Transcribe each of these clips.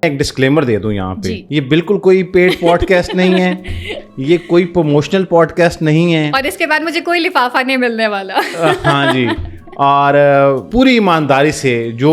ایک ڈسکلیمر دے دوں یہاں پہ, یہ بالکل کوئی پیڈ پوڈ کاسٹ نہیں ہے, یہ کوئی پروموشنل پوڈ کاسٹ نہیں ہے, اور اس کے بعد مجھے کوئی لفافہ نہیں ملنے والا. ہاں جی, اور پوری ایمانداری سے جو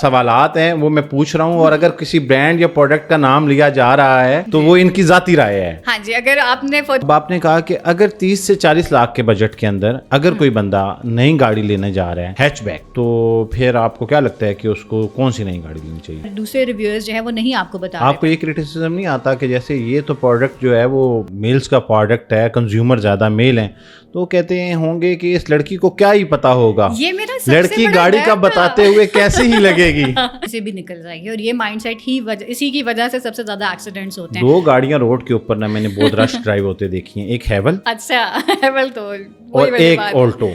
سوالات ہیں وہ میں پوچھ رہا ہوں, اور اگر کسی برانڈ یا پروڈکٹ کا نام لیا جا رہا ہے تو وہ ان کی ذاتی رائے ہے. ہاں جی, اگر آپ نے کہا کہ اگر 30 سے 40 لاکھ کے بجٹ کے اندر اگر کوئی بندہ نئی گاڑی لینے جا رہا ہے ہیچ بیک, تو پھر آپ کو کیا لگتا ہے کہ اس کو کون سی نئی گاڑی لینی چاہیے؟ دوسرے ریویورز جو ہے وہ نہیں آپ کو بتا, آپ کو یہ کرٹیسزم نہیں آتا کہ جیسے یہ تو پروڈکٹ جو ہے وہ میلز کا پروڈکٹ ہے, کنزیومر زیادہ میل ہیں, تو کہتے ہیں ہوں گے کہ اس لڑکی کو کیا ہی پتا ہوگا, یہ میرا لڑکی گاڑی کا بتاتے ہوئے کیسے ہی لگے گی, اسے بھی نکل جائے گی. اور یہ مائنڈ سیٹ ہی اسی کی وجہ سے سب سے زیادہ ایکسیڈنٹس ہوتے ہیں. 2 گاڑیاں روڈ کے اوپر نا میں نے بہت رش ڈرائیو ہوتے دیکھی ہیں, ایک ہیول, اچھا ہیول تو, اور ایک آلٹو.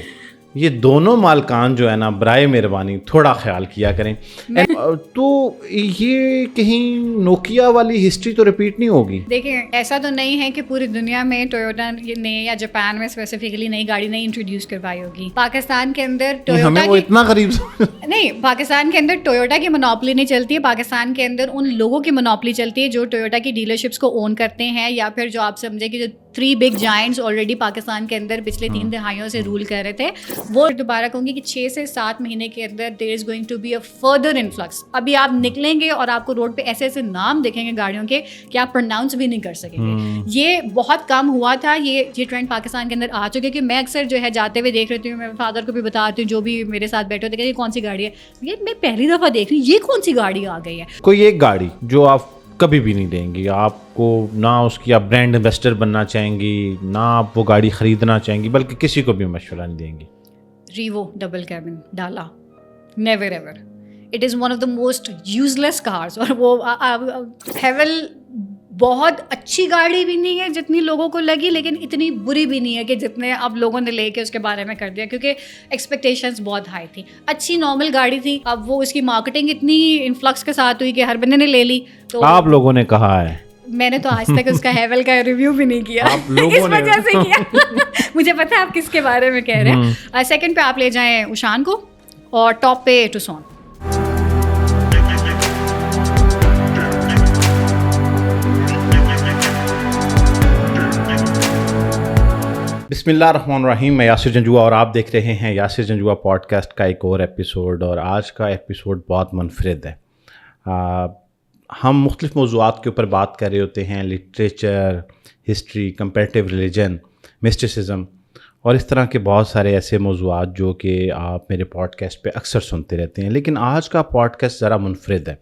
یہ دونوں مالکان جو ہے نا برائے مہربانی تھوڑا خیال کیا کریں. تو یہ کہیں نوکیا والی ہسٹری تو ریپیٹ نہیں ہوگی؟ دیکھیں ایسا تو نہیں ہے کہ پوری دنیا میں ٹویوٹا نے یا جاپان میں اسپیسیفکلی نئی گاڑی نہیں انٹروڈیوس کروائی ہوگی. پاکستان کے اندر ٹویوٹا وہ اتنا غریب نہیں, پاکستان کے اندر ٹویوٹا کی مونوپلی نہیں چلتی ہے. پاکستان کے اندر ان لوگوں کی مونوپلی چلتی ہے جو ٹویوٹا کی ڈیلرشپس کو اون کرتے ہیں, یا پھر جو آپ سمجھیں کہ جو 3 بگ جائنٹس آلریڈی پاکستان کے اندر پچھلے 3 دہائیوں سے رول کر رہے تھے. وہ دوبارہ کہوں گی کہ 6 سے 7 مہینے کے اندر there is going to be a further influx. ابھی آپ نکلیں گے اور آپ کو روڈ پہ ایسے ایسے نام دیکھیں گے گاڑیوں کے کہ آپ پروناؤنس بھی نہیں کر سکیں گے. یہ بہت کم ہوا تھا, یہ ٹرینڈ پاکستان کے اندر آ چکے, کہ میں اکثر جو ہے جاتے ہوئے دیکھ رہتی ہوں, میں فادر کو بھی بتاتی ہوں, جو بھی میرے ساتھ بیٹھے ہوتے ہیں کہ یہ کون سی گاڑی ہے, یہ میں پہلی دفعہ دیکھ رہی ہوں یہ کون سی گاڑی آ گئی ہے. کوئی ایک گاڑی جو آپ کبھی بھی نہیں دیں گی, آپ کو نہ اس کی آپ برانڈ انویسٹر بننا چاہیں گی, نہ آپ وہ گاڑی خریدنا چاہیں گی, بلکہ کسی کو بھی مشورہ نہیں دیں گی؟ ریوو ڈبل کیبن ڈالا, never ever. It is one of the most useless cars. اور وہ ہیول بہت اچھی گاڑی بھی نہیں ہے جتنی لوگوں کو لگی, لیکن اتنی بری بھی نہیں ہے کہ جتنے اب لوگوں نے لے کے اس کے بارے میں کر دیا, کیونکہ ایکسپیکٹیشنز بہت ہائی تھی. اچھی نارمل گاڑی تھی, اب وہ اس کی مارکیٹنگ اتنی انفلکس کے ساتھ ہوئی کہ ہر بندے نے لے لی. تو آپ لوگوں نے کہا ہے, میں نے تو آج تک اس کا ہیول کا ریویو بھی نہیں کیا, اس وجہ سے کیا مجھے پتا ہے آپ کس کے بارے میں کہہ رہے ہیں. سیکنڈ پہ آپ لے جائیں اوشان کو, اور ٹاپ پہ ٹوسون. بسم اللہ الرحمن الرحیم. میں یاسر جنجوعہ اور آپ دیکھ رہے ہیں یاسر جنجوعہ پوڈ کاسٹ کا ایک اور ایپیسوڈ, اور آج کا ایپیسوڈ بہت منفرد ہے. ہم مختلف موضوعات کے اوپر بات کر رہے ہوتے ہیں, لٹریچر, ہسٹری, کمپیریٹیو ریلیجن, مسٹیسزم, اور اس طرح کے بہت سارے ایسے موضوعات جو کہ آپ میرے پوڈ کاسٹ پہ اکثر سنتے رہتے ہیں. لیکن آج کا پوڈ کاسٹ ذرا منفرد ہے.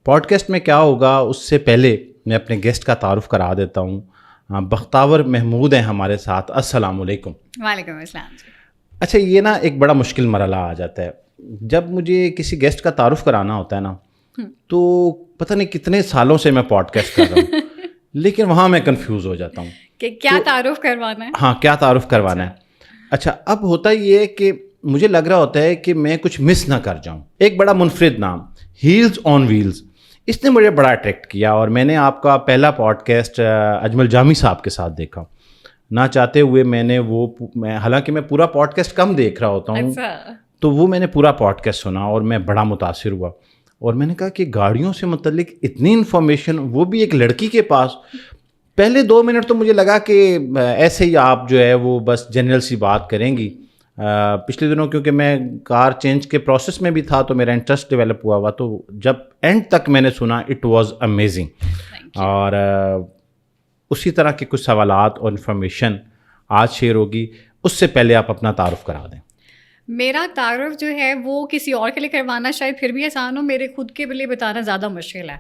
پوڈ کاسٹ میں کیا ہوگا اس سے پہلے میں اپنے گیسٹ کا تعارف کرا دیتا ہوں. بختاور محمود ہیں ہمارے ساتھ. السلام علیکم. وعلیکم السلام. اچھا, یہ نا ایک بڑا مشکل مرحلہ آ جاتا ہے جب مجھے کسی گیسٹ کا تعارف کرانا ہوتا ہے نا, تو پتہ نہیں کتنے سالوں سے میں پوڈ کاسٹ کر رہا ہوں لیکن وہاں میں کنفیوز ہو جاتا ہوں کہ کیا تعارف کروانا ہے. ہاں, کیا تعارف کروانا ہے. اچھا, اب ہوتا یہ ہے کہ مجھے لگ رہا ہوتا ہے کہ میں کچھ مس نہ کر جاؤں. ایک بڑا منفرد نام, ہیلز آن ویلز, اس نے مجھے بڑا اٹریکٹ کیا, اور میں نے آپ کا پہلا پوڈ کاسٹ اجمل جامی صاحب کے ساتھ دیکھا. نہ چاہتے ہوئے میں نے حالانکہ میں پورا پوڈ کاسٹ کم دیکھ رہا ہوتا ہوں, تو وہ میں نے پورا پوڈ کاسٹ سنا اور میں بڑا متاثر ہوا. اور میں نے کہا کہ گاڑیوں سے متعلق اتنی انفارمیشن, وہ بھی ایک لڑکی کے پاس. پہلے 2 منٹ تو مجھے لگا کہ ایسے ہی آپ جو ہے وہ بس جنرل سی بات کریں گی. پچھلے دنوں کیونکہ میں کار چینج کے پروسیس میں بھی تھا تو میرا انٹرسٹ ڈیولپ ہوا, تو جب اینڈ تک میں نے سنا اٹ واز امیزنگ. اور اسی طرح کے کچھ سوالات اور انفارمیشن آج شیئر ہوگی. اس سے پہلے آپ اپنا تعارف کرا دیں. میرا تعارف جو ہے وہ کسی اور کے لیے کروانا شاید پھر بھی آسان ہو, میرے خود کے لیے بتانا زیادہ مشکل ہے.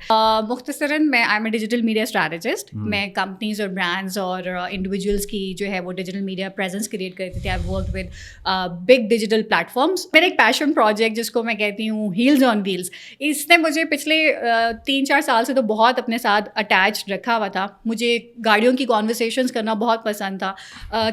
مختصراً میں آئی am a digital media strategist. میں کمپنیز اور برانڈز اور انڈیویجولس کی جو ہے وہ ڈیجیٹل میڈیا پریزنس کریٹ کرتی تھی. I worked with big digital platforms. میرا ایک پیشن پروجیکٹ جس کو میں کہتی ہوں ہیلز آن ویلز, اس نے مجھے پچھلے 3-4 سال سے تو بہت اپنے ساتھ اٹیچ رکھا ہوا تھا. مجھے گاڑیوں کی کانورسیشنز کرنا بہت پسند تھا,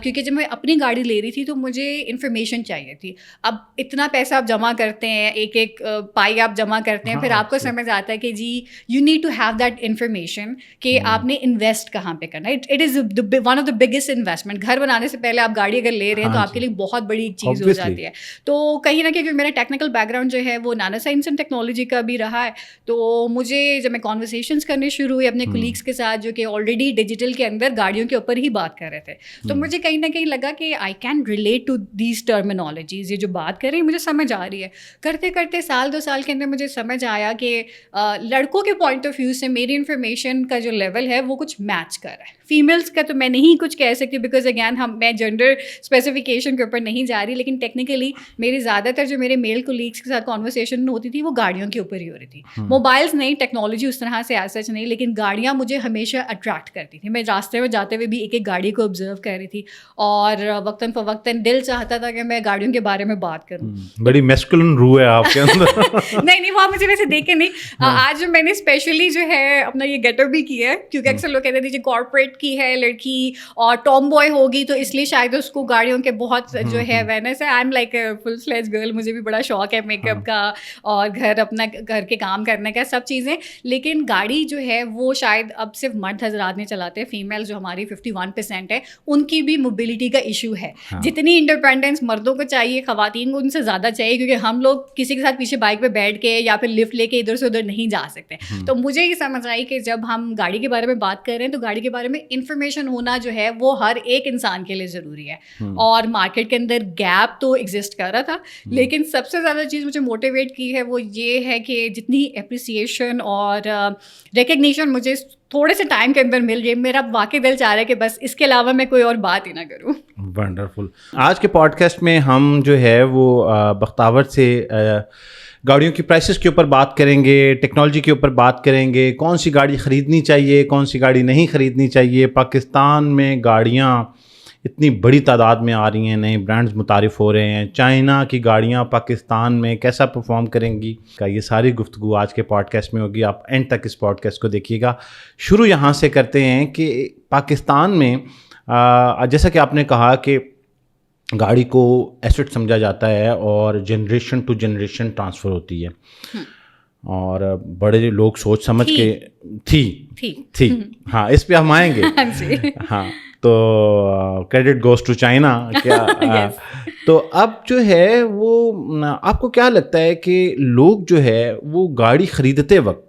کیونکہ جب میں اپنی گاڑی لے رہی تھی تو مجھے انفارمیشن چاہیے تھی. اب اتنا پیسہ آپ جمع کرتے ہیں, ایک ایک پائی آپ جمع کرتے ہیں, پھر آپ کو سمجھ آتا ہے کہ جی you need to have that information کہ آپ نے انویسٹ کہاں پہ کرنا ہے. It is one of the biggest investment. گھر بنانے سے پہلے آپ گاڑی اگر لے رہے ہیں تو آپ کے لیے بہت بڑی ایک چیز ہو جاتی ہے. تو کہیں نہ کہیں میرا ٹیکنیکل بیک گراؤنڈ جو ہے وہ نانو سائنس اینڈ ٹیکنالوجی کا بھی رہا ہے, تو مجھے جب میں کانورسیشنس کرنے شروع ہوئی اپنے کولیگس کے ساتھ جو کہ آلریڈی ڈیجیٹل کے اندر گاڑیوں کے اوپر ہی بات کر رہے تھے, تو مجھے کہیں نہ کہیں لگا کہ I can relate to these terminologies. یہ جو بات کر رہی ہیں مجھے سمجھ آ رہی ہے. کرتے کرتے سال 2 سال کے اندر مجھے سمجھ آیا کہ لڑکوں کے پوائنٹ آف ویو سے میری انفارمیشن کا جو لیول ہے وہ کچھ میچ کر رہا ہے. فیمیلس کا تو میں نہیں کچھ کہہ سکتی بیکاز اگین میں جینڈر اسپیسیفکیشن کے اوپر نہیں جا رہی, لیکن ٹیکنیکلی میری زیادہ تر جو میرے میل کولیگس کے ساتھ کانورسیشن ہوتی تھی وہ گاڑیوں کے اوپر ہی ہو رہی تھی. موبائلس نہیں, ٹیکنالوجی اس طرح سے ایز سچ نہیں, لیکن گاڑیاں مجھے ہمیشہ اٹریکٹ کرتی تھی. میں راستے میں جاتے ہوئے بھی ایک ایک گاڑی کو آبزرو کر رہی تھی اور وقتاً فوقتاً دل چاہتا تھا کہ میں گاڑیوں کے بارے میں بات کروں. بڑی میسکولن روح ہے آپ کے اندر. نہیں وہ آپ مجھے ویسے دیکھے نہیں. آج میں نے اسپیشلی جو ہے اپنا یہ گیٹ اپ بھی کیا ہے کیونکہ اکثر لوگ کہتے تھے کارپوریٹ کی ہے لڑکی اور ٹام بوائے ہوگی تو اس لیے شاید اس کو گاڑیوں کے بہت جو ہے اویئرنیس ہے. I am like full fledge girl, مجھے بھی بڑا شوق ہے میک اپ کا اور اپنا گھر کے کام کرنے کا سب چیزیں, لیکن گاڑی جو ہے وہ شاید اب صرف مرد حضرات نہیں چلاتے. فیمیل جو ہماری 51% ہے ان کی بھی موبلٹی کا ایشو ہے. جتنی انڈیپینڈنس مردوں کو چاہیے خواتین کو ان سے زیادہ چاہیے, کیونکہ ہم لوگ کسی کے ساتھ پیچھے بائک پہ بیٹھ کے یا پھر لفٹ لے کے ادھر سے ادھر نہیں جا سکتے. تو مجھے یہ سمجھ آئی کہ جب ہم گاڑی کے بارے میں بات کر رہے ہیں تو گاڑی کے بارے میں انفارمیشن ہونا جو ہے وہ ہر ایک انسان کے لیے ضروری ہے. اور مارکیٹ کے اندر گیپ تو ایگزسٹ کر رہا تھا, لیکن سب سے زیادہ چیز مجھے موٹیویٹ کی ہے وہ یہ ہے کہ جتنی اپریسیشن اور ریکگنیشن مجھے تھوڑے سے ٹائم کے اندر مل رہی ہے, میرا واقعی دل چاہ رہا ہے کہ بس اس کے علاوہ میں کوئی اور بات ہی نہ کروں. ونڈرفل. آج کے پوڈ کاسٹ میں ہم جو ہے وہ بختاور سے گاڑیوں کی پرائسز کے اوپر بات کریں گے, ٹیکنالوجی کے اوپر بات کریں گے, کون سی گاڑی خریدنی چاہیے, کون سی گاڑی نہیں خریدنی چاہیے. پاکستان میں گاڑیاں اتنی بڑی تعداد میں آ رہی ہیں, نئے برانڈز متعارف ہو رہے ہیں. چائنا کی گاڑیاں پاکستان میں کیسا پرفارم کریں گی کا یہ ساری گفتگو آج کے پوڈ کاسٹ میں ہوگی. آپ اینڈ تک اس پوڈ کاسٹ کو دیکھیے گا. شروع یہاں سے کرتے ہیں کہ پاکستان میں جیسا کہ آپ نے کہا کہ گاڑی کو ایسٹ سمجھا جاتا ہے اور جنریشن ٹو جنریشن ٹرانسفر ہوتی ہے, اور بڑے لوگ سوچ سمجھ کے تھی ہاں اس پہ ہم آئیں گے. ہاں تو کریڈٹ گوز ٹو چائنا کیا. تو اب جو ہے وہ آپ کو کیا لگتا ہے کہ لوگ جو ہے وہ گاڑی خریدتے وقت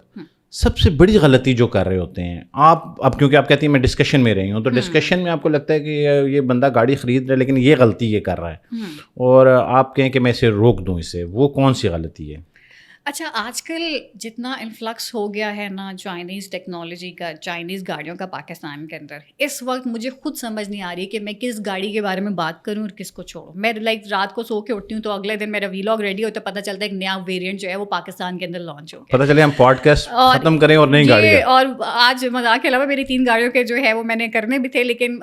سب سے بڑی غلطی جو کر رہے ہوتے ہیں, آپ اب کیونکہ آپ کہتی ہیں میں ڈسکشن میں رہی ہوں, تو ڈسکشن میں آپ کو لگتا ہے کہ یہ بندہ گاڑی خرید رہا ہے لیکن یہ غلطی یہ کر رہا ہے, اور آپ کہیں کہ میں اسے روک دوں اسے, وہ کون سی غلطی ہے؟ اچھا, آج کل جتنا انفلکس ہو گیا ہے نا چائنیز ٹیکنالوجی کا, چائنیز گاڑیوں کا پاکستان کے اندر, اس وقت مجھے خود سمجھ نہیں آ رہی کہ میں کس گاڑی کے بارے میں بات کروں اور کس کو چھوڑوں. میں لائک رات کو سو کے اٹھتی ہوں تو اگلے دن میرا ویلاگ ریڈی ہوتا ہے, پتہ چلتا ہے ایک نیا ویریئنٹ جو ہے وہ پاکستان کے اندر لانچ ہو گیا. پتہ چلے ہم پوڈ کاسٹ ختم کریں اور نئی گاڑی. اور آج مذاق کے علاوہ میری 3 گاڑیوں کے جو ہے وہ میں نے کرنے بھی تھے, لیکن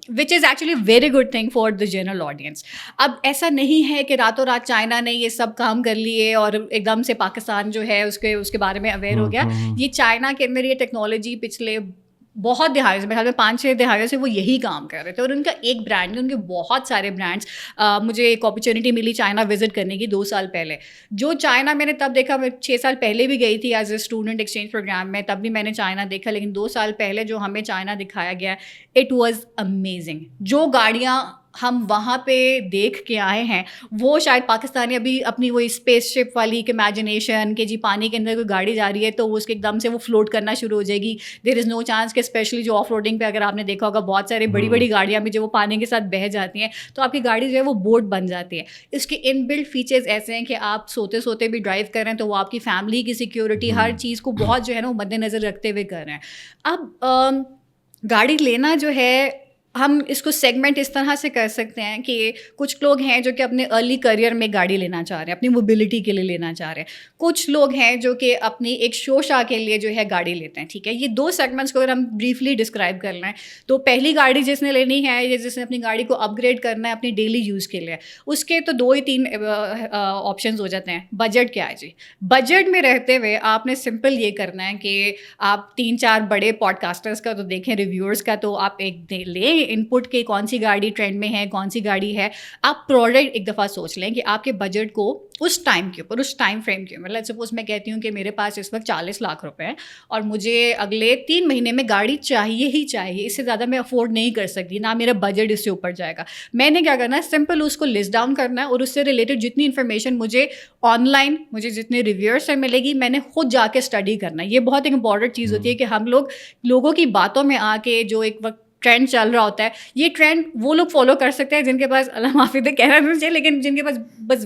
which is actually very good thing for the general audience. اب ایسا نہیں ہے کہ راتوں رات چائنا نے یہ سب کام کر لیے اور ایک دم سے پاکستان جو ہے اس کے بارے میں اویئر ہو گیا. یہ چائنا کے اندر یہ ٹیکنالوجی پچھلے بہت دہائیوں سے, میرے خیال میں 5-6 دہائیوں سے وہ یہی کام کر رہے تھے, اور ان کا ایک برانڈ نہیں, ان کے بہت سارے برانڈس. مجھے ایک اپرچونیٹی ملی چائنا وزٹ کرنے کی 2 سال پہلے. جو چائنا میں نے تب دیکھا, میں 6 سال پہلے بھی گئی تھی as a student exchange program میں, تب بھی میں نے چائنا دیکھا, لیکن 2 سال پہلے جو ہمیں چائنا دکھایا گیا اٹ واز امیزنگ. جو گاڑیاں ہم وہاں پہ دیکھ کے آئے ہیں وہ شاید پاکستانی ابھی اپنی وہی اسپیس شپ والی ایک امیجنیشن کہ جی پانی کے اندر کوئی گاڑی جا رہی ہے تو اس کے ایک دم سے وہ فلوٹ کرنا شروع ہو جائے گی. دیر از نو چانس کہ اسپیشلی جو آف روڈنگ پہ اگر آپ نے دیکھا ہوگا بہت سارے بڑی بڑی گاڑیاں بھی جو وہ پانی کے ساتھ بہہ جاتی ہیں تو آپ کی گاڑی جو ہے وہ بوٹ بن جاتی ہے. اس کے ان بلڈ فیچرز ایسے ہیں کہ آپ سوتے سوتے بھی ڈرائیو کر رہے ہیں تو وہ آپ کی فیملی کی سیکیورٹی ہر چیز کو بہت جو ہے نا وہ مد نظر رکھتے ہوئے کر رہے ہیں. اب گاڑی لینا جو ہے ہم اس کو سیگمنٹ اس طرح سے کر سکتے ہیں کہ کچھ لوگ ہیں جو کہ اپنے ارلی کریئر میں گاڑی لینا چاہ رہے ہیں, اپنی موبلٹی کے لیے لینا چاہ رہے ہیں. کچھ لوگ ہیں جو کہ اپنی ایک شو شاہ کے لیے جو ہے گاڑی لیتے ہیں. ٹھیک ہے, یہ 2 سیگمنٹس کو اگر ہم بریفلی ڈسکرائب کر لیں تو پہلی گاڑی جس نے لینی ہے یا جس نے اپنی گاڑی کو اپ گریڈ کرنا ہے اپنی ڈیلی یوز کے لیے, اس کے تو 2-3 آپشنز ہو جاتے ہیں. بجٹ کیا ہے جی, بجٹ میں رہتے ہوئے آپ نے سمپل یہ کرنا ہے کہ آپ 3-4 بڑے پوڈ کاسٹرس کا تو دیکھیں, ریویورس کا, تو آپ ایک لیں ان پٹ کہ کون سی گاڑی ٹرینڈ میں ہے, کون سی گاڑی ہے. آپ پروڈکٹ ایک دفعہ سوچ لیں کہ آپ کے بجٹ کو اس ٹائم کے اوپر, اس ٹائم فریم کے اوپر, مطلب سپوز میں کہتی ہوں کہ میرے پاس اس وقت 40 لاکھ روپے ہیں اور مجھے اگلے 3 مہینے میں گاڑی چاہیے ہی چاہیے, اس سے زیادہ میں افورڈ نہیں کر سکتی, نہ میرا بجٹ اس سے اوپر جائے گا. میں نے کیا کرنا ہے, سمپل اس کو لسٹ ڈاؤن کرنا ہے اور اس سے ریلیٹڈ جتنی انفارمیشن مجھے آن لائن, مجھے جتنے ریویور سے ملے گی, میں نے خود جا کے اسٹڈی کرنا ہے. یہ بہت ایک امپورٹنٹ چیز ہوتی ہے کہ ہم لوگوں کی باتوں میں آ کے جو ایک وقت ٹرینڈ چل رہا ہوتا ہے, یہ ٹرینڈ وہ لوگ فالو کر سکتے ہیں جن کے پاس, اللہ معافی دے کہنا نہیں چاہیے, لیکن جن کے پاس بس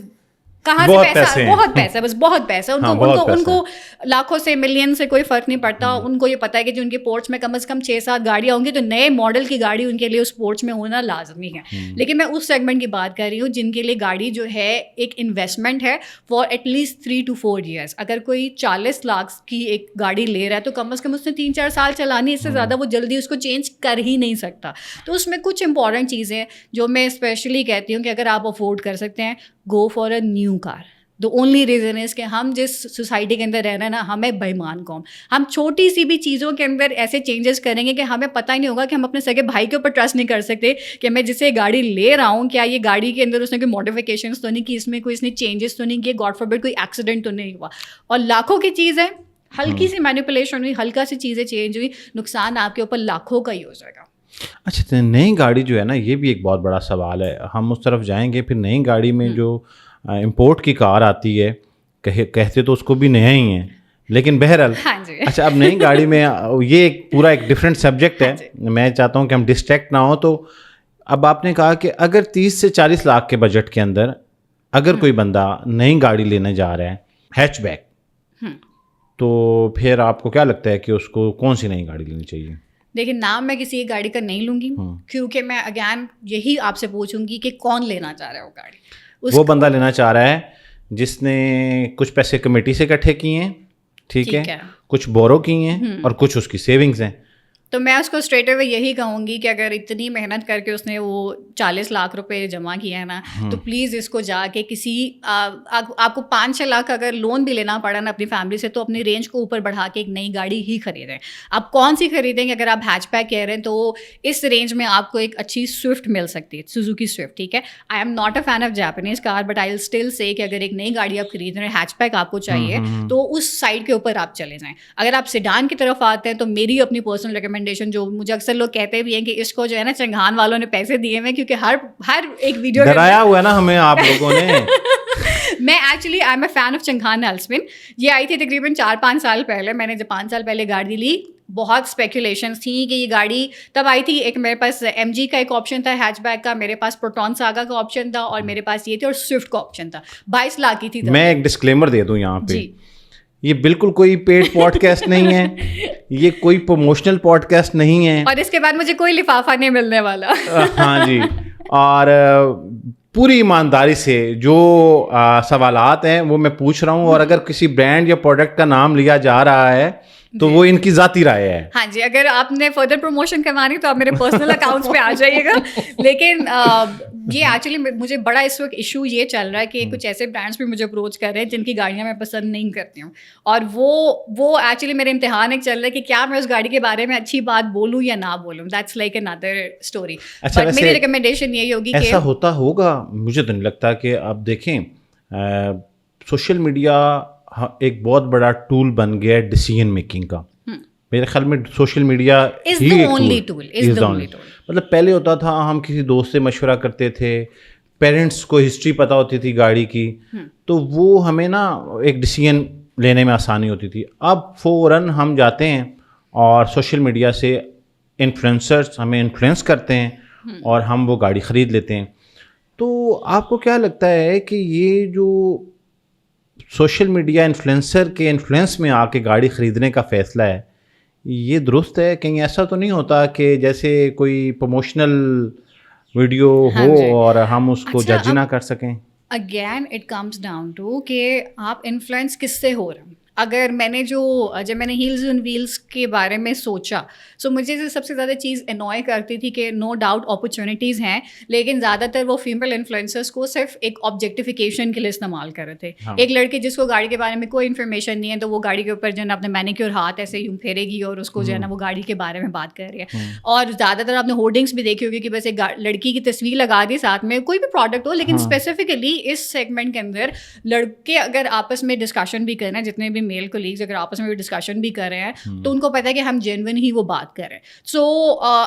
کہاں سے پیسہ, بہت پیسہ, بس بہت پیسہ, ان کو لاکھوں سے ملین سے کوئی فرق نہیں پڑتا. ان کو یہ پتا ہے کہ جو ان کے پورٹس میں کم از کم 6-7 گاڑیاں ہوں گی, تو نئے ماڈل کی گاڑی ان کے لیے اس پورٹس میں ہونا لازمی ہے. لیکن میں اس سیگمنٹ کی بات کر رہی ہوں جن کے لیے گاڑی جو ہے ایک انویسٹمنٹ ہے for at least 3 to 4 years. اگر کوئی 40 لاکھ کی ایک گاڑی لے رہا ہے تو کم از کم اس نے 3-4 سال چلانی, اس سے زیادہ وہ جلدی اس کو چینج کر ہی نہیں سکتا. تو اس میں کچھ امپورٹنٹ چیزیں جو میں اسپیشلی کہتی ہوں کہ اگر آپ افورڈ کر سکتے ہیں, go for a new car. The only reason is کہ ہم جس سوسائٹی کے اندر رہ رہے ہیں نا, ہمیں بےمان قوم, ہم چھوٹی سی بھی چیزوں کے اندر ایسے چینجز کریں گے کہ ہمیں پتہ ہی نہیں ہوگا کہ ہم اپنے سگے بھائی کے اوپر ٹرسٹ نہیں کر سکتے کہ میں جسے گاڑی لے رہا ہوں, کیا یہ گاڑی کے اندر اس نے کوئی ماڈیفیکیشنس تو نہیں کی, اس میں کوئی اس نے چینجز تو نہیں کیے, گاڈ فاربڈ کوئی ایکسیڈنٹ تو نہیں ہوا. اور لاکھوں کی چیز ہے, ہلکی سی مینیپولیشن ہوئی, ہلکا سی چیزیں چینج ہوئی, نقصان آپ کے اوپر لاکھوں کا ہی ہو جائے گا. اچھا, نئی گاڑی جو ہے نا, یہ بھی ایک بہت بڑا سوال ہے, ہم اس طرف جائیں گے. پھر نئی گاڑی میں جو امپورٹ کی کار آتی ہے, کہتے تو اس کو بھی نیا ہی ہیں, لیکن بہرحال اچھا, اب نئی گاڑی میں یہ ایک پورا ایک ڈفرینٹ سبجیکٹ ہے, میں چاہتا ہوں کہ ہم ڈسٹریکٹ نہ ہوں. تو اب آپ نے کہا کہ اگر 30 سے 40 لاکھ کے بجٹ کے اندر اگر کوئی بندہ نئی گاڑی لینے جا رہا ہے, ہیچ بیک, تو پھر آپ کو کیا لگتا ہے کہ اس کو کون سی نئی گاڑی لینی چاہیے؟ لیکن نام میں کسی ایک گاڑی کا نہیں لوں گی, کیونکہ میں اگین یہی آپ سے پوچھوں گی کہ کون لینا چاہ رہا ہے وہ گاڑی. وہ بندہ لینا چاہ رہا ہے جس نے کچھ پیسے کمیٹی سے اکٹھے کیے ہیں, ٹھیک ہے, کچھ بورو کی ہیں اور کچھ اس کی سیونگز ہیں. تو میں اس کو اسٹریٹ اوے یہی کہوں گی کہ اگر اتنی محنت کر کے اس نے وہ 40 لاکھ روپے جمع کیا ہے نا, تو پلیز اس کو جا کے کسی آپ کو 5-6 لاکھ اگر لون بھی لینا پڑا نا اپنی فیملی سے, تو اپنی رینج کو اوپر بڑھا کے ایک نئی گاڑی ہی خریدیں. آپ کون سی خریدیں گے؟ اگر آپ ہیچ بیک کہہ رہے ہیں تو اس رینج میں آپ کو ایک اچھی سوئفٹ مل سکتی ہے, سوزوکی سوئفٹ, ٹھیک ہے. I am not a fan of Japanese car, but I will still say کہ اگر ایک نئی گاڑی آپ خرید رہے ہیں, ہیچ بیک آپ کو چاہیے, تو اس سائڈ کے اوپر آپ چلے جائیں. اگر آپ سیڈان کی طرف آتے ہیں تو میری اپنی پرسنل ریکمنڈیشن, جو مجھے اکثر لوگ کہتے بھی ہیں کہ اس کو جو ہے نا چنگھان والوں نے پیسے دیے ہوئے, کیونکہ ہر ایک ویڈیو ڈرایا ہوا ہے نا ہمیں آپ لوگوں نے. میں actually I am a fan of Changan ہیلسپن. یہ آئی تھی تقریباً 4-5 سال پہلے. میں نے جب 5 سال پہلے گاڑی لی, بہت اسپیکولیشنس تھیں کہ یہ گاڑی تب آئی تھی. ایک میرے پاس ایم جی کا ایک آپشن تھا ہیچ بیک کا, میرے پاس پروٹون ساگا کا آپشن تھا, اور میرے پاس یہ تھی, اور سوئفٹ کا آپشن تھا. 22 لاکھ کی تھی. میں ایک ڈسکلیمر دے دوں یہاں پہ, یہ بالکل کوئی پیڈ پوڈ کاسٹ نہیں ہے, یہ کوئی پروموشنل پوڈ کاسٹ نہیں ہے, اور اس کے بعد مجھے کوئی لفافہ نہیں ملنے والا. ہاں جی, اور پوری ایمانداری سے جو سوالات ہیں وہ میں پوچھ رہا ہوں, اور اگر کسی برانڈ یا پروڈکٹ کا نام لیا جا رہا ہے تو وہ ان کی ذاتی رائے ہے. ہاں جی, اگر آپ نے فردر پروموشن کروانی تو آپ میرے پرسنل اکاؤنٹس پہ آ جائیے گا. لیکن یہ ایکچولی مجھے بڑا اس وقت ایشو یہ چل رہا ہے کہ کچھ ایسے برانڈس بھی مجھے اپروچ کر رہے ہیں جن کی گاڑیاں میں پسند نہیں کرتی ہوں, اور وہ ایکچولی میرے امتحان ایک چل رہا ہے کہ کیا میں اس گاڑی کے بارے میں اچھی بات بولوں یا نہ بولوں. That's like another story. But میری ریکمنڈیشن یہی ہوگی کہ ایسا ہوتا ہوگا, مجھے تو نہیں لگتا. کہ آپ دیکھیں سوشل میڈیا ایک بہت بڑا ٹول بن گیا ہے ڈیسیژن میکنگ کا. میرے خیال میں سوشل میڈیا مطلب پہلے ہوتا تھا ہم کسی دوست سے مشورہ کرتے تھے, پیرنٹس کو ہسٹری پتہ ہوتی تھی گاڑی کی, تو وہ ہمیں نا ایک ڈیسیژن لینے میں آسانی ہوتی تھی. اب فوراً ہم جاتے ہیں اور سوشل میڈیا سے انفلوئنسرز ہمیں انفلوئنس کرتے ہیں اور ہم وہ گاڑی خرید لیتے ہیں. تو آپ کو کیا لگتا ہے کہ یہ جو سوشل میڈیا انفلوئنسر کے انفلوئنس میں آ کے گاڑی خریدنے کا فیصلہ ہے, یہ درست ہے؟ کہیں ایسا تو نہیں ہوتا کہ جیسے کوئی پروموشنل ویڈیو ہو اور ہم اس کو جج نہ کر سکیں؟ Again it comes down to کہ آپ انفلوئنس کس سے ہو رہے ہیں. اگر میں نے جب میں نے ہیلز اینڈ ویلز کے بارے میں سوچا سو مجھے سب سے زیادہ چیز انوائے کرتی تھی کہ نو ڈاؤٹ اپرچونیٹیز ہیں لیکن زیادہ تر وہ فیمیل انفلوئنسرس کو صرف ایک آبجیکٹیفیکیشن کے لیے استعمال کر رہے تھے. ایک لڑکی جس کو گاڑی کے بارے میں کوئی انفارمیشن نہیں ہے تو وہ گاڑی کے اوپر جو ہے نا اپنے مینیکیور ہاتھ ایسے یوں پھیرے گی اور اس کو جو ہے نا وہ گاڑی کے بارے میں بات کر رہی ہے. اور زیادہ تر آپ نے ہورڈنگس بھی دیکھی ہوگی کہ بس ایک لڑکی کی تصویر لگا دی ساتھ میں, کوئی بھی پروڈکٹ ہو, لیکن اسپیسیفکلی اس سیگمنٹ کے اندر لڑکے اگر آپس میں ڈسکشن بھی کر رہے ہیں, جتنے بھی میل کولیگز اگر آپس میں بھی ڈسکشن بھی کر رہے ہیں تو ان کو پتا ہے کہ ہم جینون ہی وہ بات کر رہے ہیں. سو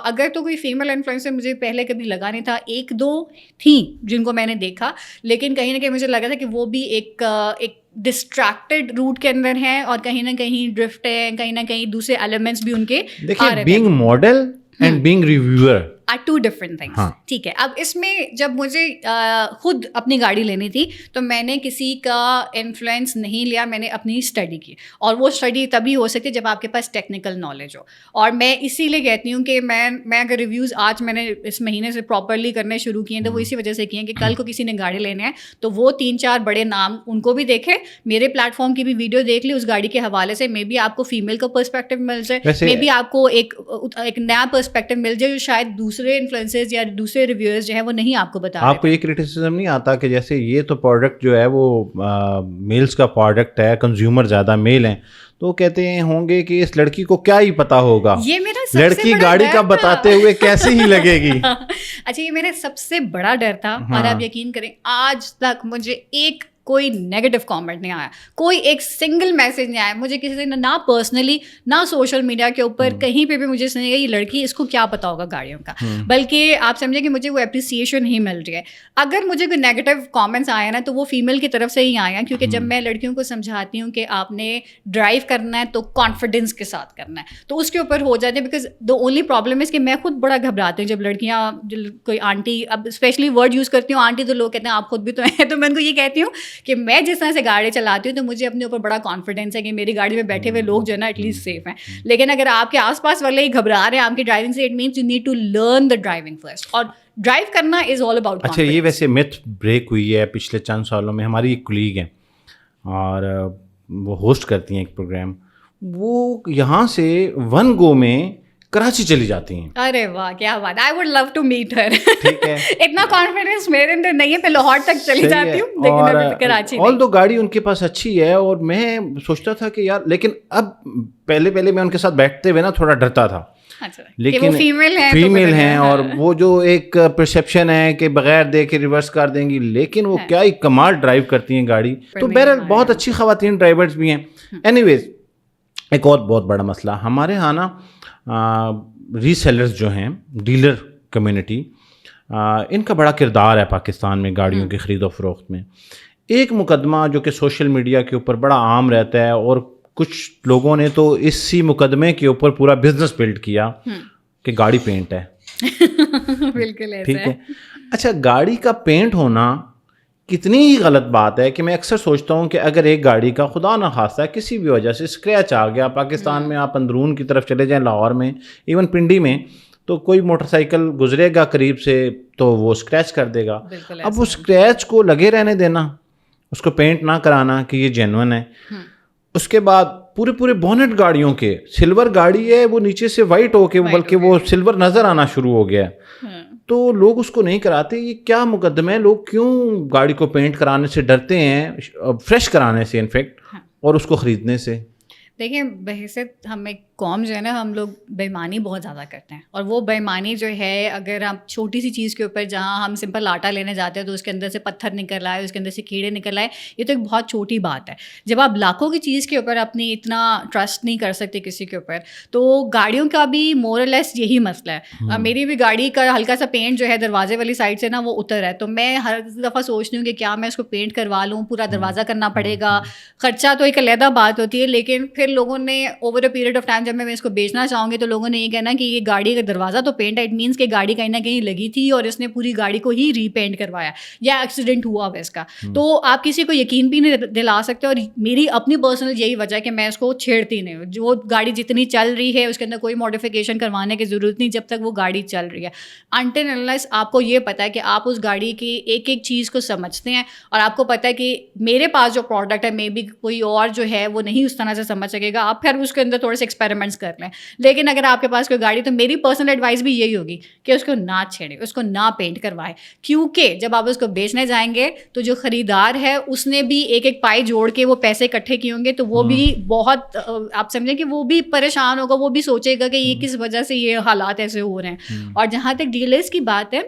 اگر تو کوئی فیمیل انفلوئنسر مجھے پہلے کبھی لگا نہیں تھا, ایک دو تھیں جن کو میں نے دیکھا, لیکن کہیں نہ کہیں مجھے لگا تھا کہ وہ بھی ایک ڈسٹریکٹڈ روٹ کے اندر ہیں اور کہیں نہ کہیں ڈرفٹ ہے, کہیں نہ کہیں دوسرے ایلیمنٹس بھی ان کے آ رہے تھے. Being model and being reviewer are two different things. ٹھیک ہے. اب اس میں جب مجھے خود اپنی گاڑی لینی تھی تو میں نے کسی کا انفلوئنس نہیں لیا, میں نے اپنی اسٹڈی کی, اور وہ اسٹڈی تبھی ہو سکتی ہے جب آپ کے پاس ٹیکنیکل نالج ہو. اور میں اسی لیے کہتی ہوں کہ میں اگر ریویوز آج میں نے اس مہینے سے پراپرلی کرنے شروع کیے ہیں تو وہ اسی وجہ سے کیے ہیں کہ کل کو کسی نے گاڑی لینے ہے تو وہ 3-4 بڑے نام ان کو بھی دیکھے, میرے پلیٹ فارم کی بھی ویڈیو دیکھ لی اس گاڑی کے حوالے سے, مے بی آپ کو فیمیل کا پرسپیکٹو مل جائے, مے بی آپ کو ایک نیا پرسپیکٹو مل جائے جو شاید دوسرے انفلوئنسرز یا دوسرے ریویورز جو ہے وہ نہیں آپ کو بتا. آپ کو یہ کرٹیسزم نہیں آتا کہ جیسے یہ تو پروڈکٹ جو ہے وہ میلز کا پروڈکٹ ہے, کنزیومر زیادہ میل ہیں, تو کہتے ہیں ہوں گے کہ اس لڑکی کو کیا ہی پتا ہوگا, یہ میرا لڑکی گاڑی کا بتاتے ہوئے کیسے ہی لگے گی. اچھا, یہ میرا سب سے بڑا ڈر تھا, اور آپ یقین کریں آج تک مجھے ایک کوئی نیگیٹو کامنٹ نہیں آیا, کوئی ایک سنگل میسج نہیں آیا مجھے کسی سے, نہ پرسنلی نہ سوشل میڈیا کے اوپر کہیں پہ بھی مجھے سنے گا یہ لڑکی اس کو کیا پتا ہوگا گاڑیوں کا, بلکہ آپ سمجھیں کہ مجھے وہ اپریسیشن ہی مل رہی ہے. اگر مجھے کوئی نیگیٹو کامنٹس آئے نا تو وہ فیمیل کی طرف سے ہی آئے ہیں, کیونکہ جب میں لڑکیوں کو سمجھاتی ہوں کہ آپ نے ڈرائیو کرنا ہے تو کانفیڈنس کے ساتھ کرنا ہے, تو اس کے اوپر ہو جاتے ہیں. بیکاز دا اونلی پرابلم اس کہ میں خود بڑا گھبراتی ہوں جب لڑکیاں کوئی آنٹی, اب اسپیشلی ورڈ یوز کرتی ہوں آنٹی, تو لوگ کہتے ہیں آپ خود بھی تو ہیں, تو میں ان کو یہ کہتی ہوں کہ میں جس طرح سے گاڑی چلاتی ہوں تو مجھے اپنے اوپر بڑا کانفیڈینس ہے کہ میری گاڑی میں بیٹھے ہوئے لوگ جو ہے نا ایٹ لیسٹ سیف ہیں. لیکن اگر آپ کے آس پاس والے ہی گھبرا رہے ہیں آپ کی ڈرائیونگ سے, it means you need to learn the driving first, اور ڈرائیو کرنا از آل اباؤٹ. اچھا, یہ ویسے میتھ بریک ہوئی ہے پچھلے چند سالوں میں. ہماری ایک کولیگ ہیں اور وہ ہوسٹ کرتی ہیں ایک پروگرام, وہ یہاں سے ون گو میں کراچی چلی جاتی ہیں. ارے واہ کیا بات, I would love to meet her. ٹھیک ہے, اتنا کانفیڈینس میرے اندر نہیں ہے, میں لاہور تک چلی جاتی ہوں لیکن ابھی کراچی نہیں. آل دو گاڑی ان کے پاس اچھی ہے, اور میں سوچتا تھا کہ یار, لیکن اب پہلے میں ان کے ساتھ بیٹھتے ہوئے نا تھوڑا ڈرتا تھا, لیکن فیمیل ہیں اور وہ جو ایک پرسیپشن ہے کہ بغیر دیکھے ریورس کر دیں گی, لیکن وہ کیا ہی کمال ڈرائیو کرتی ہیں گاڑی. تو بہرحال بہت اچھی خواتین ڈرائیورز بھی ہیں. اینی ویز, ایک اور بہت بڑا مسئلہ ہمارے یہاں نا, ری سیلرز جو ہیں, ڈیلر کمیونٹی, ان کا بڑا کردار ہے پاکستان میں گاڑیوں کی خرید و فروخت میں. ایک مقدمہ جو کہ سوشل میڈیا کے اوپر بڑا عام رہتا ہے, اور کچھ لوگوں نے تو اسی مقدمے کے اوپر پورا بزنس بلڈ کیا کہ گاڑی پینٹ ہے. بالکل ٹھیک ہے. اچھا, گاڑی کا پینٹ ہونا کتنی ہی غلط بات ہے کہ میں اکثر سوچتا ہوں کہ اگر ایک گاڑی کا خدا نہ خواستہ کسی بھی وجہ سے اسکریچ آ گیا, پاکستان میں آپ اندرون کی طرف چلے جائیں, لاہور میں, ایون پنڈی میں, تو کوئی موٹر سائیکل گزرے گا قریب سے تو وہ اسکریچ کر دے گا. اب وہ اسکریچ کو لگے رہنے دینا, اس کو پینٹ نہ کرانا کہ یہ جینون ہے. اس کے بعد پورے بونٹ گاڑیوں کے, سلور گاڑی ہے وہ نیچے سے وائٹ ہو کے بلکہ وہ سلور نظر آنا شروع ہو گیا ہے, تو لوگ اس کو نہیں کراتے. یہ کیا مقدمہ ہے, لوگ کیوں گاڑی کو پینٹ کرانے سے ڈرتے ہیں, فریش کرانے سے انفیکٹ, اور اس کو خریدنے سے؟ دیکھیں, بحیثیت ہم ایک قوم جو ہے نا, ہم لوگ بےمانی بہت زیادہ کرتے ہیں, اور وہ بےمانی جو ہے اگر ہم چھوٹی سی چیز کے اوپر, جہاں ہم سمپل آٹا لینے جاتے ہیں تو اس کے اندر سے پتھر نکل آئے, اس کے اندر سے کیڑے نکل آئے, یہ تو ایک بہت چھوٹی بات ہے. جب آپ لاکھوں کی چیز کے اوپر اپنی اتنا ٹرسٹ نہیں کر سکتے کسی کے اوپر, تو گاڑیوں کا بھی مور اور لیس یہی مسئلہ ہے. میری بھی گاڑی کا ہلکا سا پینٹ جو ہے دروازے والی سائڈ سے نا وہ اتر ہے, تو میں ہر دفعہ سوچتی ہوں کہ کیا میں اس کو پینٹ کروا لوں, پورا دروازہ کرنا پڑے گا. خرچہ تو ایک علیحدہ بات ہوتی ہے, لیکن پھر لوگوں نے over a period of time جب میں اس کو بیچنا چاہوں گی تو لوگوں نے یہ کہنا کہ یہ گاڑی کا دروازہ تو پینٹ ہے, اٹ مینس کہ گاڑی کہیں نہ کہیں لگی تھی اور اس نے پوری گاڑی کو ہی ری پینٹ کروایا یا ایکسیڈنٹ ہوا ہوا اس کا. تو آپ کسی کو یقین بھی نہیں دلا سکتے, اور میری اپنی پرسنل یہی وجہ ہے کہ میں اس کو چھیڑتی نہیں ہوں. جو گاڑی جتنی چل رہی ہے اس کے اندر کوئی ماڈیفیکیشن کروانے کی ضرورت نہیں جب تک وہ گاڑی چل رہی ہے. انٹل انلیس آپ کو یہ پتہ ہے کہ آپ اس گاڑی کی ایک ایک چیز کو سمجھتے ہیں اور آپ کو پتہ ہے کہ میرے پاس جو پروڈکٹ ہے مے بی کوئی اور جو ہے وہ نہیں اس طرح سے سمجھ سکے گا, آپ پھر اس کے اندر تھوڑے سے ایکسپیریمنٹس کر لیں. لیکن اگر آپ کے پاس کوئی گاڑی تو میری پرسنل ایڈوائس بھی یہی ہوگی کہ اس کو نہ چھیڑیں, اس کو نہ پینٹ کروائیں, کیونکہ جب آپ اس کو بیچنے جائیں گے تو جو خریدار ہے اس نے بھی ایک ایک پائی جوڑ کے وہ پیسے اکٹھے کیے ہوں گے, تو وہ بھی بہت آپ سمجھیں کہ وہ بھی پریشان ہوگا, وہ بھی سوچے گا کہ یہ کس وجہ سے یہ حالات ایسے ہو رہے ہیں. اور جہاں تک ڈیلرس کی بات ہے,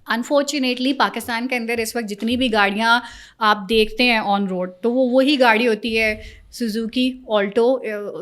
انفارچونیٹلی پاکستان کے اندر اس وقت جتنی بھی گاڑیاں آپ دیکھتے ہیں آن روڈ تو وہ وہی گاڑی ہوتی ہے سوزوکی آلٹو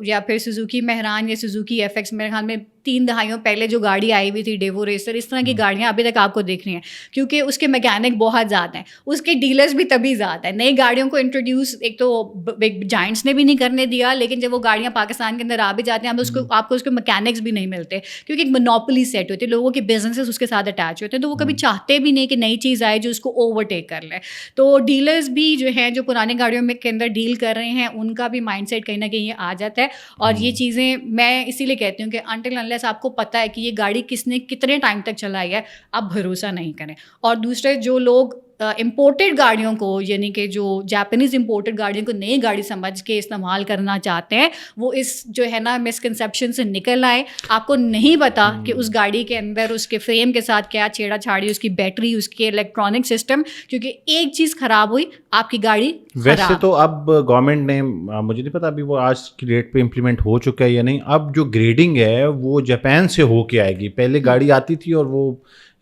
یا پھر سوزوکی مہران یا سوزوکی ایف ایکس. میرے خیال میں 3 دہائیوں پہلے جو گاڑی آئی ہوئی تھی ڈیوو ریسر, اس طرح کی گاڑیاں ابھی تک آپ کو دیکھ رہی ہیں کیونکہ اس کے میکینک بہت زیادہ ہیں, اس کے ڈیلرز بھی تبھی زیادہ ہیں. نئی گاڑیوں کو انٹروڈیوس ایک تو بگ جائنٹس نے بھی نہیں کرنے دیا, لیکن جب وہ گاڑیاں پاکستان کے اندر آ بھی جاتے ہیں آپ کو اس کے میکینکس بھی نہیں ملتے کیونکہ ایک مونوپولی سیٹ ہوتی ہے, لوگوں کے بزنسز اس کے ساتھ اٹیچ ہوتے ہیں, تو وہ کبھی چاہتے بھی نہیں کہ نئی چیز آئے جو اس کو اوورٹیک کر لے. تو ڈیلرز بھی جو ہیں جو پرانی گاڑیوں میں کے اندر ڈیل کر رہے ہیں ان کا بھی مائنڈ سیٹ کہیں نہ کہیں آ جاتا ہے. اور یہ چیزیں میں اسی لیے کہتی ہوں کہ انٹل انلیس آپ کو پتہ ہے کہ یہ گاڑی کس نے کتنے ٹائم تک چلائی ہے, آپ بھروسہ نہیں کریں. اور دوسرے جو لوگ امپورٹڈ گاڑیوں کو یعنی کہ جو جاپنیز امپورٹڈ گاڑیوں کو نئی گاڑی سمجھ کے استعمال کرنا چاہتے ہیں وہ اس جو ہے نا مسکنسیپشن سے نکل آئے. آپ کو نہیں پتا کہ اس گاڑی کے اندر اس کے فریم کے ساتھ کیا چھیڑا چھاڑی, اس کی بیٹری, اس کے الیکٹرانک سسٹم, کیونکہ ایک چیز خراب ہوئی آپ کی گاڑی خراب. ویسے تو اب گورنمنٹ نے, مجھے نہیں پتا ابھی وہ آج کی ڈیٹ پہ امپلیمنٹ ہو چکا ہے یا نہیں, اب جو گریڈنگ ہے وہ جاپان سے ہو کے آئے گی. پہلے گاڑی آتی تھی اور وہ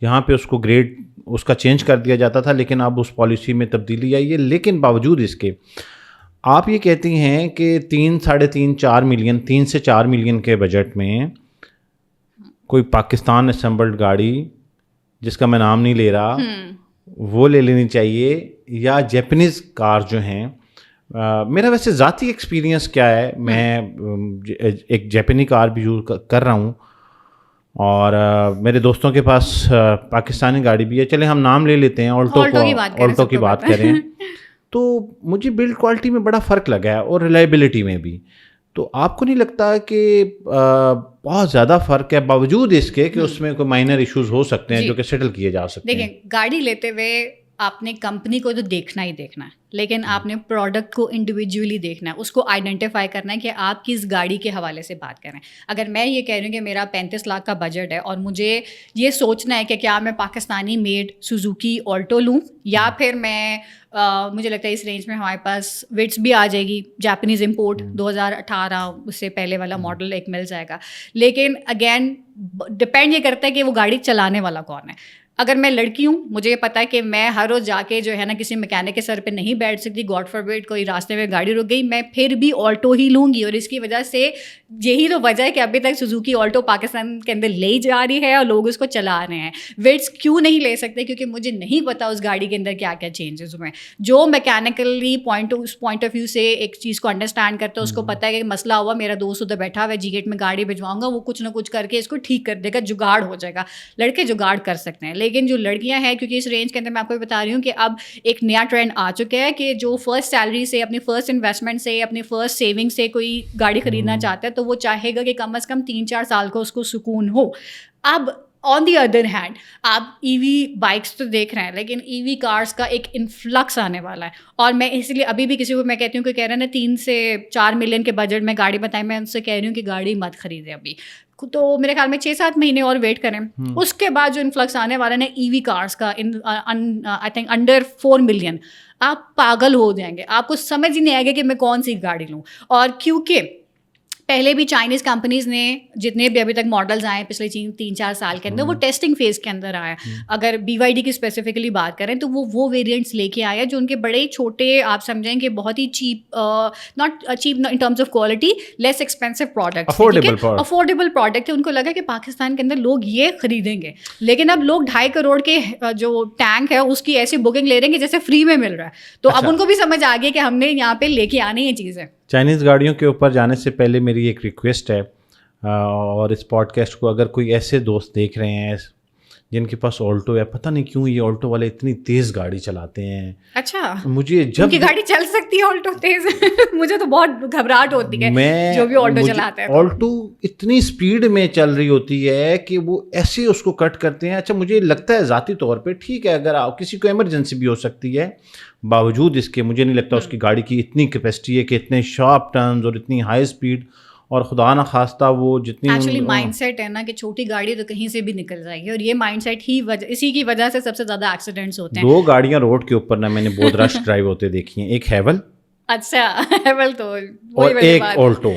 یہاں پہ اس کو گریڈ اس کا چینج کر دیا جاتا تھا, لیکن اب اس پالیسی میں تبدیلی آئی ہے. لیکن باوجود اس کے آپ یہ کہتی ہیں کہ 3-4 ملین 3 سے 4 ملین کے بجٹ میں کوئی پاکستان اسمبلڈ گاڑی جس کا میں نام نہیں لے رہا وہ لے لینی چاہیے, یا جیپنیز کار جو ہیں. میرا ویسے ذاتی ایکسپیرینس کیا ہے, میں ایک جیپنی کار بھی یوز کر رہا ہوں اور میرے دوستوں کے پاس پاکستانی گاڑی بھی ہے. چلے ہم نام لے لیتے ہیں, آلٹو کی بات کریں تو مجھے بلڈ کوالٹی میں بڑا فرق لگا ہے اور ریلائبلٹی میں بھی. تو آپ کو نہیں لگتا کہ بہت زیادہ فرق ہے باوجود اس کے کہ اس میں کوئی مائنر ایشوز ہو سکتے ہیں جو کہ سیٹل کیے جا سکتے ہیں؟ دیکھیں, گاڑی لیتے ہوئے آپ نے کمپنی کو تو دیکھنا ہی دیکھنا ہے, لیکن آپ نے پروڈکٹ کو انڈیویجولی دیکھنا ہے, اس کو آئیڈینٹیفائی کرنا ہے کہ آپ کس گاڑی کے حوالے سے بات کریں. اگر میں یہ کہہ رہی ہوں کہ میرا 35 لاکھ کا بجٹ ہے اور مجھے یہ سوچنا ہے کہ کیا میں پاکستانی میڈ سوزوکی آلٹو لوں یا پھر میں مجھے لگتا ہے اس رینج میں ہمارے پاس وٹس بھی آ جائے گی, جاپنیز امپورٹ 2018 اس سے پہلے والا ماڈل ایک مل جائے گا. لیکن اگین ڈپینڈ یہ کرتا ہے کہ وہ گاڑی چلانے والا کون ہے. اگر میں لڑکی ہوں, مجھے پتا ہے کہ میں ہر روز جا کے جو ہے نا کسی میکینک کے سر پہ نہیں بیٹھ سکتی, گاڈ فاربیڈ کوئی راستے میں گاڑی رک گئی, میں پھر بھی آلٹو ہی لوں گی. اور اس کی وجہ سے یہی تو وجہ ہے کہ ابھی تک سوزوکی آلٹو پاکستان کے اندر لے جا رہی ہے اور لوگ اس کو چلا رہے ہیں. وٹس کیوں نہیں لے سکتے؟ کیونکہ مجھے نہیں پتا اس گاڑی کے اندر کیا کیا چینجز ہوئے ہیں. جو میکینیکلی پوائنٹ آف ویو سے ایک چیز کو انڈرسٹینڈ کرتا ہے, اس کو پتا ہے کہ مسئلہ ہوا, میرا دوست ادھر بیٹھا ہوا ہے جی گیٹ میں گاڑی بھجواؤں گا, وہ کچھ نہ کچھ کر کے اس کو ٹھیک کر دے گا, جگاڑ ہو جائے گا. لڑکے جگاڑ کر سکتے ہیں, لیکن جو لڑکیاں ہیں, کیونکہ اس رینج کے اندر میں آپ کو بتا رہی ہوں کہ اب ایک نیا ٹرینڈ آ چکا ہے کہ جو فرسٹ سیلری سے, اپنی فرسٹ انویسٹمنٹ سے, اپنی فرسٹ سیونگ سے کوئی گاڑی خریدنا چاہتا ہے تو وہ چاہے گا کہ کم از کم 3-4 سال کو اس کو سکون ہو. اب آن دی ادر ہینڈ آپ ای وی بائکس تو دیکھ رہے ہیں, لیکن ای وی کارس کا ایک انفلکس آنے والا ہے. اور میں اس لیے ابھی بھی کسی کو میں کہتی ہوں کہ کہہ رہے ہیں نا 3 سے 4 ملین کے بجٹ میں گاڑی بتائیں, میں ان سے کہہ رہی ہوں کہ گاڑی مت خریدیں ابھی, تو میرے خیال میں 6-7 مہینے اور ویٹ کریں. اس کے بعد جو انفلکس آنے والا ہے نا ای وی کارس کا, آئی تھنک انڈر 4 ملین, آپ پاگل ہو جائیں گے. آپ کو سمجھ ہی نہیں آئے گا کہ میں کون سی گاڑی لوں. اور کیونکہ پہلے بھی چائنیز کمپنیز نے جتنے بھی ابھی تک ماڈلز آئے ہیں پچھلے 3-4 سال کے اندر, وہ ٹیسٹنگ فیز کے اندر آیا. اگر BYD کی اسپیسیفکلی بات کریں تو وہ ویریئنٹس لے کے آیا جو ان کے بڑے چھوٹے, آپ سمجھیں کہ بہت ہی cheap, not cheap in terms of quality, less expensive product, affordable product ہے. ان کو لگا کہ پاکستان کے اندر لوگ یہ خریدیں گے, لیکن اب لوگ 2.5 کروڑ کے جو ٹینک ہے اس کی ایسی بکنگ لے رہے ہیں کہ جیسے فری میں مل رہا ہے. تو اب ان کو بھی سمجھ آ گئی کہ ہم نے یہاں پہ لے کے آنی یہ چیزیں. چائنیز گاڑیوں کے اوپر جانے سے پہلے میری ایک ریکویسٹ ہے، اور اس پوڈ کاسٹ کو اگر کوئی ایسے دوست دیکھ رہے ہیں جن کے پاس آلٹو ہے، پتہ نہیں کیوں یہ آلٹو والے اتنی تیز گاڑی چلاتے ہیں. اچھا، مجھے جب کی گاڑی چل سکتی ہے آلٹو تیز؟ مجھے تو بہت گھبراہٹ ہوتی ہے جو بھی آلٹو چلاتے ہیں. آلٹو اتنی سپیڈ میں چل رہی ہوتی ہے کہ وہ ایسے اس کو کٹ کرتے ہیں. اچھا مجھے لگتا ہے ذاتی طور پہ ٹھیک ہے، اگر کسی کو ایمرجنسی بھی ہو سکتی ہے، باوجود اس کے مجھے نہیں لگتا اس کی گاڑی کی اتنی کیپیسٹی ہے کہ اتنے شارپ ٹرنز اور اتنی ہائی سپیڈ، اور خدا نہ خواستہ وہ جتنی ایکچولی مائنڈ سیٹ ہے نا کہ چھوٹی گاڑی تو کہیں سے بھی نکل جائے گی، اور یہ مائنڈ سیٹ ہی اسی کی وجہ سے سب سے زیادہ ایکسیڈنٹس ہوتے ہیں. 2 گاڑیاں روڈ کے اوپر نا میں نے بہت رش ڈرائیو ہوتے دیکھی ہیں، ایک ہیول، اچھا ہیول تو اور ایک آلٹو.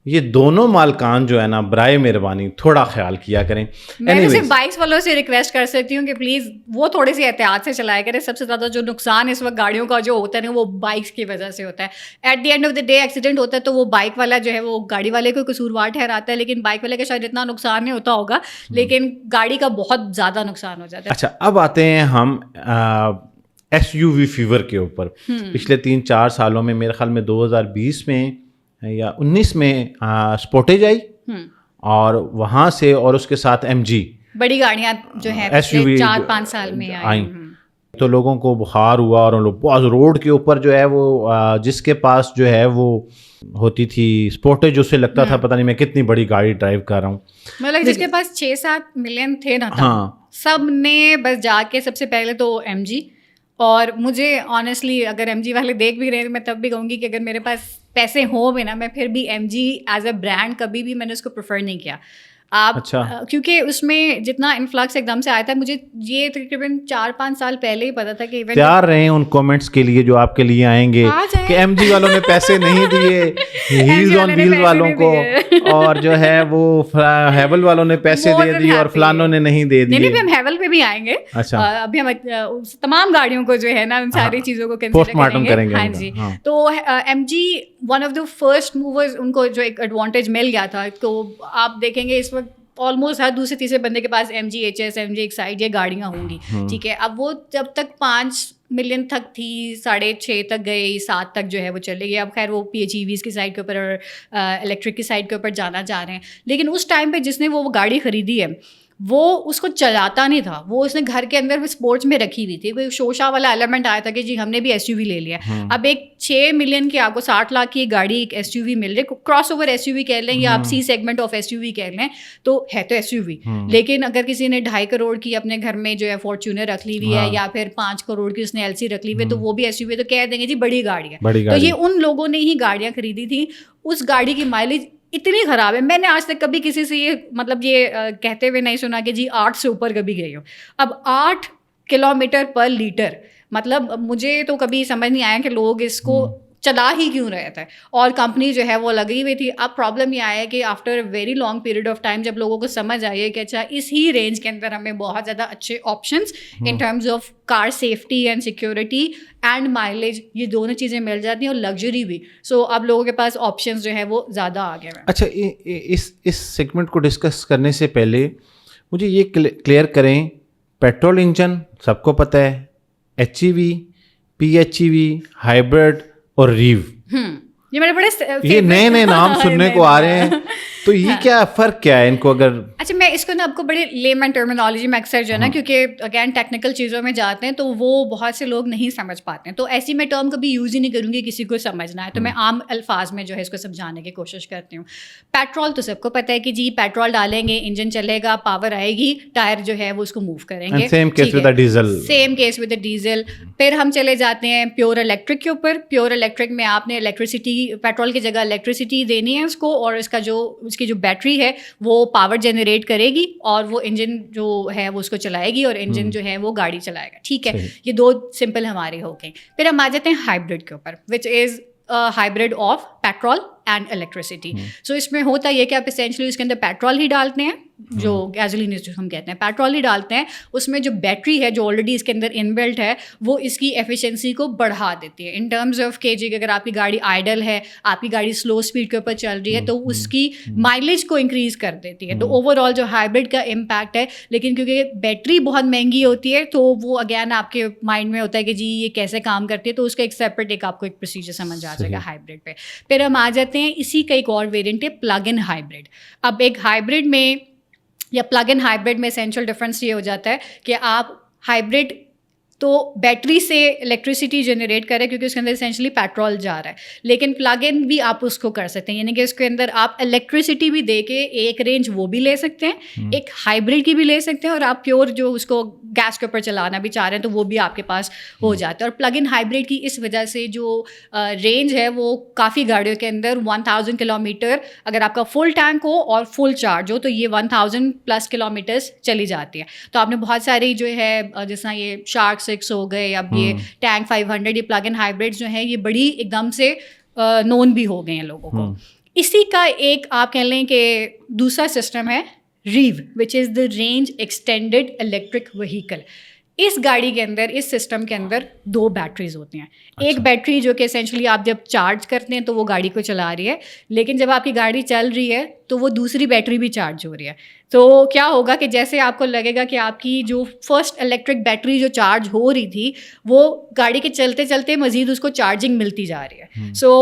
یہ دونوں مالکان جو ہے نا برائے مہربانی تھوڑا خیال کیا کریں. میں صرف بائکس والوں سے ریکویسٹ کر سکتی ہوں کہ پلیز وہ تھوڑی سی احتیاط سے چلایا کریں. سب سے زیادہ جو نقصان اس وقت گاڑیوں کا جو ہوتا ہے نا وہ بائکس کی وجہ سے ہوتا ہے. At the end of the day accident ہوتا ہے تو وہ بائک والا جو ہے وہ گاڑی والے کو قصوروار ٹھہراتا ہے، لیکن بائک والے کا شاید اتنا نقصان نہیں ہوتا ہوگا، لیکن گاڑی کا بہت زیادہ نقصان ہو جاتا ہے. اچھا اب آتے ہیں ہم ایس یو وی فیور کے اوپر. پچھلے 3-4 سالوں میں میرے خیال میں 2020 میں یا 19 میں اسپورٹیج آئی، اور وہاں سے اور اس کے ساتھ ایم جی بڑی گاڑیاں جو ہیں 4-5 سال میں آئیں، تو لوگوں کو بخار ہوا، اور لوگ بہت روڈ کے اوپر جو ہے وہ جس کے پاس جو ہے وہ ہوتی تھی اسپورٹیج، اسے لگتا تھا پتہ نہیں میں کتنی بڑی گاڑی ڈرائیو کر رہا ہوں. مطلب جس کے پاس 6-7 ملین تھے نا، ہاں سب نے بس جا کے سب سے پہلے تو ایم جی. اور مجھے آنیسٹلی اگر ایم جی والے دیکھ بھی رہے ہیں میں تب بھی کہوں گی کہ اگر میرے پاس پیسے ہوں بھی نا، میں پھر بھی M G as a brand کبھی بھی میں نے اس کو پریفر نہیں کیا. آپ کیونکہ اس میں جتنا انفلکس ایک دم سے آیا تھا، مجھے یہ تقریباً 4-5 سال پہلے ہی پتا تھا کہ تیار رہیں ان کومنٹس کے لیے جو آپ کے لیے آئیں گے کہ ایم جی والوں نے پیسے نہیں دیے ہیلز آن ویلز والوں کو، اور جو ہے وہ ہیول والوں نے پیسے دے دیے اور فلانوں نے نہیں دے دیے. نہیں، ہم ہیول پہ بھی آئیں گے. ابھی ہم تمام گاڑیوں کو جو ہے نا ان ساری چیزوں کو پوسٹ مارٹم کریں گے. ہاں جی. تو M G one of the first movers, ان کو جو ایک ایڈوانٹیج مل گیا تھا. تو آپ دیکھیں گے اس وقت آلموسٹ ہر دوسرے تیسرے بندے کے پاس ایم جی ایچ ایس، ایم جی ایکسائڈ یہ گاڑیاں ہوں گی. ٹھیک ہے، اب وہ جب تک 5 ملین تک تھی، 6.5 تک گئی، 7 تک جو ہے وہ چلے گئی. اب خیر وہ پی ایچ ای ویز کی سائڈ کے اوپر اور الیکٹرک کی سائڈ کے اوپر جانا چاہ رہے ہیں. لیکن اس ٹائم پہ جس نے وہ گاڑی خریدی ہے وہ اس کو چلاتا نہیں تھا، وہ اس نے گھر کے اندر اسپورٹس میں رکھی ہوئی تھی. کوئی شوشا والا ایلیمنٹ آیا تھا کہ جی ہم نے بھی ایس یو وی لے لیا. اب ایک 6 ملین کی آپ کو 60 لاکھ کی گاڑی ایک ایس یو وی مل رہی ہے، کراس اوور ایس یو وی کہہ لیں یا آپ سی سیگمنٹ آف ایس یو وی کہہ لیں، تو ہے تو ایس یو وی. لیکن اگر کسی نے 2.5 کروڑ کی اپنے گھر میں جو ہے فارچونر رکھ لی ہوئی ہے، یا پھر 5 کروڑ کی اس نے ایل سی رکھ لی ہوئی ہے، تو وہ بھی ایس یو وی تو کہہ دیں گے جی بڑی گاڑی ہے. تو یہ ان لوگوں نے ہی گاڑیاں خریدی تھیں. اس گاڑی کی مائلیج اتنی خراب ہے، میں نے آج تک کبھی کسی سے یہ مطلب یہ کہتے ہوئے نہیں سنا کہ جی 8 سے اوپر کبھی گئی ہوں. اب 8 کلومیٹر پر لیٹر، مطلب مجھے تو کبھی سمجھ نہیں آیا کہ لوگ اس کو چلا ہی کیوں رہے تھے. اور کمپنی جو ہے وہ لگی ہوئی تھی. اب پرابلم یہ آیا کہ after a very long period of time جب لوگوں کو سمجھ آئی ہے کہ اچھا اس ہی رینج کے اندر ہمیں بہت زیادہ اچھے options in terms of car safety and security and mileage, یہ دونوں چیزیں مل جاتی ہیں، اور لگژری بھی. سو اب لوگوں کے پاس آپشنس جو ہے وہ زیادہ آ گئے ہیں. اچھا اس سیگمنٹ کو ڈسکس کرنے سے پہلے مجھے یہ کلیئر کریں، پیٹرول انجن سب کو پتہ ہے، ایچ ای وی، پی ایچ ای وی، ہائبرڈ اور ریو، یہ میرے بڑے یہ نئے نئے نام سننے کو آ رہے ہیں. تو یہ کیا فرق کیا ہے ان کو؟ اگر اچھا میں اس کو نا آپ کو بڑے لیمن ٹرمینالوجی میں اکثر جو ہے نا، کیونکہ اگین ٹیکنیکل چیزوں میں جاتے ہیں تو وہ بہت سے لوگ نہیں سمجھ پاتے ہیں، تو ایسی میں ٹرم کبھی یوز ہی نہیں کروں گی کسی کو سمجھنا ہے. تو میں عام الفاظ میں جو ہے اس کو سمجھانے کی کوشش کرتی ہوں. پیٹرول تو سب کو پتہ ہے کہ جی پیٹرول ڈالیں گے، انجن چلے گا، پاور آئے گی، ٹائر جو ہے وہ اس کو موو کریں گے. Same case with diesel. پھر ہم چلے جاتے ہیں پیور الیکٹرک کے اوپر. پیور الیکٹرک میں آپ نے الیکٹریسٹی، پیٹرول کی جگہ الیکٹریسٹی دینی ہے اس کو، اور اس کی جو بیٹری ہے وہ پاور جنریٹ کرے گی، اور وہ انجن جو ہے وہ اس کو چلائے گی، اور انجن جو ہے وہ گاڑی چلائے گا. ٹھیک ہے، یہ 2 سمپل ہمارے ہو گئے. پھر ہم آ جاتے ہیں ہائبرڈ کے اوپر، which is hybrid of petrol and electricity. So اس میں ہوتا یہ کہ آپ اسینشلی اس کے اندر پیٹرول ہی ڈالتے ہیں، جو گیزولین جو ہم کہتے ہیں پیٹرول ہی ڈالتے ہیں. اس میں جو بیٹری ہے جو آلریڈی اس کے اندر ان بلٹ ہے وہ اس کی ایفیشنسی کو بڑھا دیتی ہے ان ٹرمز آف کے جی. اگر آپ کی گاڑی آئیڈل ہے، آپ کی گاڑی سلو اسپیڈ کے اوپر چل رہی ہے، تو اس کی مائلیج کو انکریز کر دیتی ہے. تو اوور آل جو ہائبرڈ کا امپیکٹ ہے، لیکن کیونکہ بیٹری بہت مہنگی ہوتی ہے تو وہ اگین آپ کے مائنڈ میں ہوتا ہے کہ جی یہ کیسے کام کرتی ہے، تو اس کا ایک سیپریٹ ایک آپ کو ایک پروسیجر سمجھ آ جائے گا ہائبرڈ پہ. پھر ہم آ جاتے ہیں اسی کا ایک اور ویریئنٹ ہے پلگ ان ہائبرڈ. اب ایک ہائبرڈ میں یا پلگ ان ہائبرڈ میں اسینشیل ڈفرینس یہ ہو جاتا ہے کہ آپ ہائبرڈ تو بیٹری سے الیکٹریسٹی جنریٹ کرے کیونکہ اس کے اندر اسینشلی پیٹرول جا رہا ہے, لیکن پلگ ان بھی آپ اس کو کر سکتے ہیں, یعنی کہ اس کے اندر آپ الیکٹریسٹی بھی دے کے ایک رینج وہ بھی لے سکتے ہیں, ایک ہائبرڈ کی بھی لے سکتے ہیں, اور آپ پیور جو اس کو گیس کے اوپر چلانا بھی چاہ رہے ہیں تو وہ بھی آپ کے پاس ہو جاتا ہے. اور پلگ ان ہائبرڈ کی اس وجہ سے جو رینج ہے وہ کافی گاڑیوں کے اندر 1000 کلومیٹر اگر آپ کا فل ٹینک ہو اور فل چارج ہو تو یہ 1000+ کلومیٹرز چلی جاتی ہے. تو آپ نے بہت ساری جو ہے جس طرح یہ شارک 6 ہو گئے, اب یہ ٹینک 500, یہ پلگ ان ہائبرڈ جو ہیں یہ بڑی ایک دم سے نون بھی ہو گئے ہیں لوگوں کو. اسی کا ایک آپ کہہ لیں کہ دوسرا سسٹم ہے REEV, which is the range extended electric vehicle. اس گاڑی کے اندر, اس سسٹم کے اندر 2 بیٹریز ہوتی ہیں. ایک بیٹری جو کہ اسینشلی آپ جب چارج کرتے ہیں تو وہ گاڑی کو چلا رہی ہے, لیکن جب آپ کی گاڑی چل رہی ہے تو وہ دوسری بیٹری بھی چارج ہو رہی ہے. تو کیا ہوگا کہ جیسے آپ کو لگے گا کہ آپ کی جو فرسٹ الیکٹرک بیٹری جو چارج ہو رہی تھی وہ گاڑی کے چلتے چلتے مزید اس کو چارجنگ ملتی جا رہی ہے. سو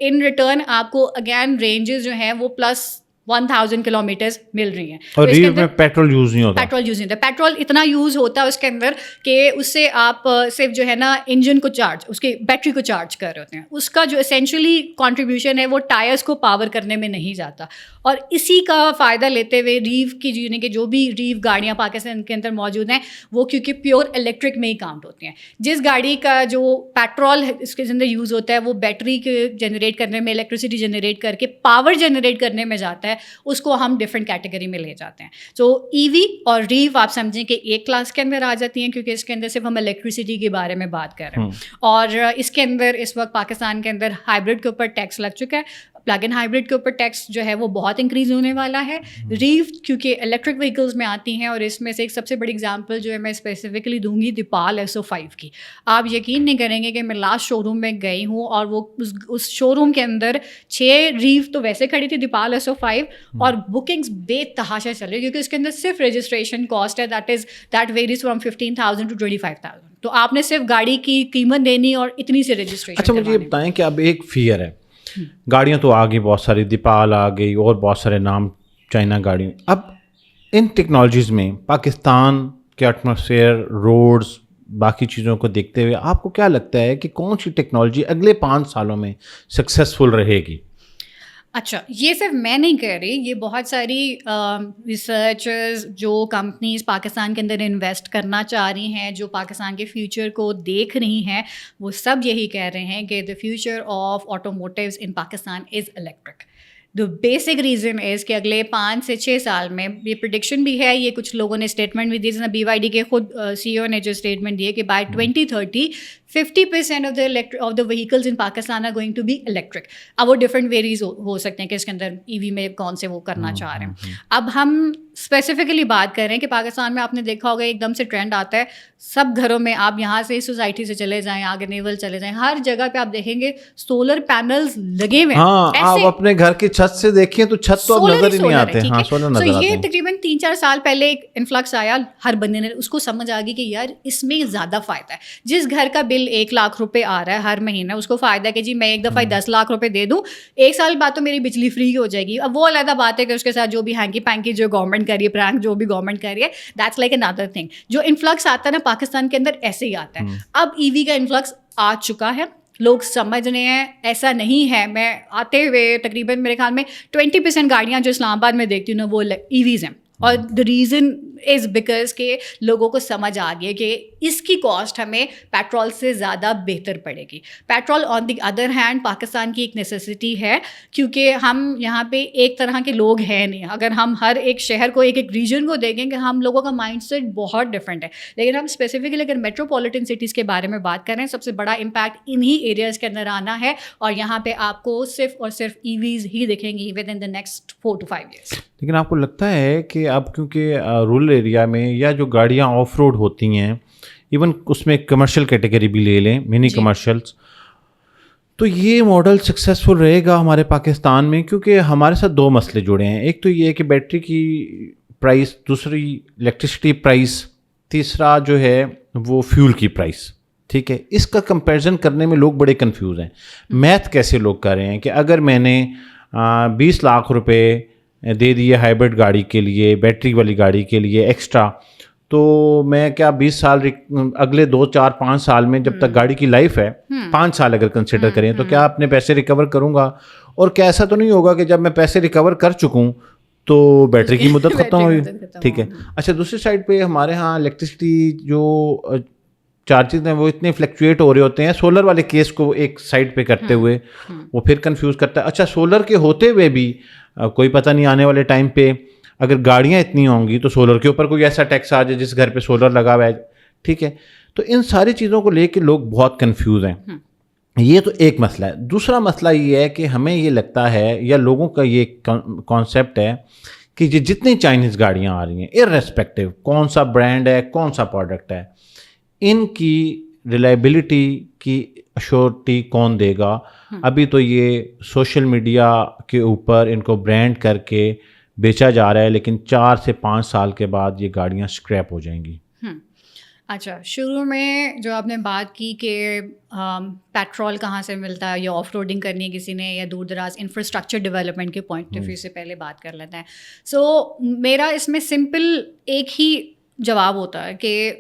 ان ریٹرن آپ کو اگین رینجز جو ہیں وہ پلس 1000 کلومیٹرز مل رہی ہیں. اور ریو میں پیٹرول یوز نہیں ہوتا. پیٹرول یوز نہیں ہوتا. پیٹرول اتنا یوز ہوتا ہے اس کے اندر کہ اس سے آپ صرف جو ہے نا انجن کو چارج, اس کے بیٹری کو چارج کر رہے ہوتے ہیں. اس کا جو اسینشلی کنٹریبیوشن ہے وہ ٹائرس کو پاور کرنے میں نہیں جاتا. اور اسی کا فائدہ لیتے ہوئے ریو کی یعنی کہ جو بھی ریو گاڑیاں پاکستان کے اندر موجود ہیں وہ کیونکہ پیور الیکٹرک میں ہی کاؤنٹ ہوتی ہیں. جس گاڑی کا جو پیٹرول اس کے اندر یوز ہوتا ہے وہ بیٹری کے جنریٹ کرنے میں, الیکٹریسٹی جنریٹ کر کے پاور جنریٹ کرنے میں جاتا ہے, اس کو ہم ڈفرینٹ کیٹیگری میں لے جاتے ہیں. تو ای وی اور ریو آپ سمجھیں کہ ایک کلاس کے اندر آ جاتی ہیں کیونکہ اس کے اندر صرف ہم الیکٹریسٹی کے بارے میں بات کر رہے ہیں. اور اس کے اندر اس وقت پاکستان کے اندر ہائبرڈ کے اوپر ٹیکس لگ چکا ہے. پلگ ان ہائبرڈ کے اوپر ٹیکس جو ہے وہ بہت انکریز ہونے والا ہے. ریو کیونکہ الیکٹرک وہیکلز میں آتی ہیں, اور اس میں سے ایک سب سے بڑی ایگزامپل جو ہے میں اسپیسیفکلی دوں گی دیپال SO5 کی. آپ یقین نہیں کریں گے کہ میں لاسٹ شو روم میں گئی ہوں اور وہ اس شو روم کے اندر 6 ریو تو ویسے کھڑی تھی دیپال SO5, اور بکنگس بے تحاشا چل رہی کیونکہ اس کے اندر صرف رجسٹریشن کاسٹ ہے دیٹ ویریز فرام 15,000 to 25,000. تو آپ نے صرف گاڑی کی قیمت دینی اور اتنی سی رجسٹریشن. اچھا مجھے یہ بتائیں کہ اب ایک فیئر ہے, گاڑیاں تو آ گئی بہت ساری, دیپال آ گئی اور بہت سارے نام چائنا گاڑی. اب ان ٹیکنالوجیز میں پاکستان کے ایٹماسفیئر, روڈز, باقی چیزوں کو دیکھتے ہوئے آپ کو کیا لگتا ہے کہ کون سی ٹیکنالوجی اگلے 5 سالوں میں سکسیزفل رہے گی؟ اچھا, یہ صرف میں نہیں کہہ رہی, یہ بہت ساری ریسرچرز جو کمپنیز پاکستان کے اندر انویسٹ کرنا چاہ رہی ہیں, جو پاکستان کے فیوچر کو دیکھ رہی ہیں, وہ سب یہی کہہ رہے ہیں کہ the future of automotives in Pakistan is electric. The basic reason is کہ اگلے 5 سے 6 سال میں, یہ پریڈکشن بھی ہے, یہ کچھ لوگوں نے اسٹیٹمنٹ بھی دی, جس میں BYD کے خود CEO نے جو اسٹیٹمنٹ دی ہے کہ by 2030 50% of the vehicles in Pakistan are going to be electric. اب وہ ڈفرینٹ ویریز ہو سکتے ہیں کہ اس کے اندر EV میں کون سے وہ کرنا چاہ رہے ہیں. اب ہم اسپیسیفکلی بات کر رہے ہیں کہ پاکستان میں آپ نے دیکھا ہوگا ایک دم سے ٹرینڈ آتا ہے سب گھروں میں, آپ یہاں سے سوسائٹی سے چلے جائیں, آگے نیول چلے جائیں, ہر جگہ پہ آپ دیکھیں گے سولر پینلز لگے ہوئے ہیں. ہاں, آپ اپنے گھر کی چھت سے دیکھیں تو چھت تو اب نظر ہی نہیں آتے. ہاں, سولر نظر آتے ہیں. یہ تقریباً 3-4 سال پہلے ایک انفلکس آیا, ہر بندے نے اس کو سمجھ آ گئی کہ یار اس میں زیادہ فائدہ ہے. جس گھر کا بل 1 لاکھ روپے آ رہا ہے ہر مہینہ, اس کو فائدہ ہے کہ جی میں ایک دفعہ 10 لاکھ روپے دے دوں, 1 سال بعد تو میری بجلی فری ہو جائے گی. اب وہ علیحدہ بات ہے کہ اس کے ساتھ جو بھی ہینکی پینکی جو گورنمنٹ کر رہی ہے, پرینک جو بھی گورنمنٹ کر رہی ہے, دیٹس لائک انادر تھنگ. جو انفلکس آتا ہے نا پاکستان کے اندر ایسے ہی آتا ہے. اب EV کا انفلکس آ چکا ہے, لوگ سمجھ رہے ہیں ایسا نہیں ہے. میں آتے ہوئے تقریباً میرے خیال میں 20% گاڑیاں جو اسلام آباد میں دیکھتی ہوں نا وہ EVs ہیں. اور دا ریزن از بیکاز کہ لوگوں کو سمجھ آ گئی کہ اس کی کاسٹ ہمیں پیٹرول سے زیادہ بہتر پڑے گی. Petrol on the other hand Pakistan کی ایک نیسیسٹی ہے کیونکہ ہم یہاں پہ ایک طرح کے لوگ ہیں نہیں. اگر ہم ہر ایک شہر کو, ایک ایک ریجن کو دیکھیں کہ ہم لوگوں کا مائنڈ سیٹ بہت ڈفرینٹ ہے. لیکن ہم اسپیسیفکلی اگر میٹروپولیٹن سٹیز کے بارے میں بات کریں, سب سے بڑا امپیکٹ انہی ایریاز کے اندر آنا ہے, اور یہاں پہ آپ کو صرف اور صرف EVs ہی دکھیں گی with in the next 4 to 5 years. لیکن آپ کو لگتا ہے کہ اب کیونکہ رورل ایریا میں یا جو گاڑیاں آف روڈ ہوتی ہیں, ایون اس میں کمرشل کیٹیگری بھی لے لیں, منی کمرشلس, تو یہ ماڈل سکسیزفل رہے گا ہمارے پاکستان میں؟ کیونکہ ہمارے ساتھ 2 مسئلے جڑے ہیں. ایک تو یہ ہے کہ بیٹری کی پرائس, دوسری الیکٹریسٹی پرائس, تیسرا جو ہے وہ فیول کی پرائس. ٹھیک ہے. اس کا کمپیریزن کرنے میں لوگ بڑے کنفیوز ہیں. میتھ کیسے لوگ کر رہے ہیں کہ اگر میں نے 20 لاکھ روپے دے دیے ہائبرڈ گاڑی کے لیے, بیٹری والی گاڑی کے لیے ایکسٹرا, تو میں کیا 20 سال اگلے 2 4 5 سال میں جب تک گاڑی کی لائف ہے 5 سال اگر کنسیڈر کریں تو کیا اپنے پیسے ریکور کروں گا؟ اور کیا ایسا تو نہیں ہوگا کہ جب میں پیسے ریکور کر چکوں تو بیٹری کی مدت ختم ہوئی؟ ٹھیک ہے. اچھا, دوسری سائڈ پہ ہمارے ہاں الیکٹرسٹی جو چارجز ہیں وہ اتنے فلیکچویٹ ہو رہے ہوتے ہیں. سولر والے کیس کو ایک سائڈ پہ کرتے ہوئے وہ پھر کنفیوز کرتا ہے. اچھا, سولر کے ہوتے ہوئے بھی کوئی پتہ نہیں آنے والے ٹائم پہ اگر گاڑیاں اتنی ہوں گی تو سولر کے اوپر کوئی ایسا ٹیکس آ جائے جس گھر پہ سولر لگا ہوا ہے. ٹھیک ہے, تو ان ساری چیزوں کو لے کے لوگ بہت کنفیوز ہیں. یہ تو ایک مسئلہ ہے. دوسرا مسئلہ یہ ہے کہ ہمیں یہ لگتا ہے یا لوگوں کا یہ کانسیپٹ ہے کہ یہ جتنی چائنیز گاڑیاں آ رہی ہیں ارریسپیکٹو کون سا برانڈ ہے, کون سا پروڈکٹ ہے, ان کی ریلائبلٹی کی ایشورٹی کون دے گا؟ ابھی تو یہ سوشل میڈیا کے اوپر ان کو برانڈ کر کے بیچا جا رہا ہے, لیکن 4 سے 5 سال کے بعد یہ گاڑیاں اسکریپ ہو جائیں گی. اچھا, شروع میں جو آپ نے بات کی کہ پیٹرول کہاں سے ملتا ہے یا آف روڈنگ کرنی ہے کسی نے یا دور دراز انفراسٹرکچر ڈیولپمنٹ کے پوائنٹ آف ویو سے پہلے بات کر لیتے ہیں. سو میرا اس میں سمپل ایک ہی جواب ہوتا ہے کہ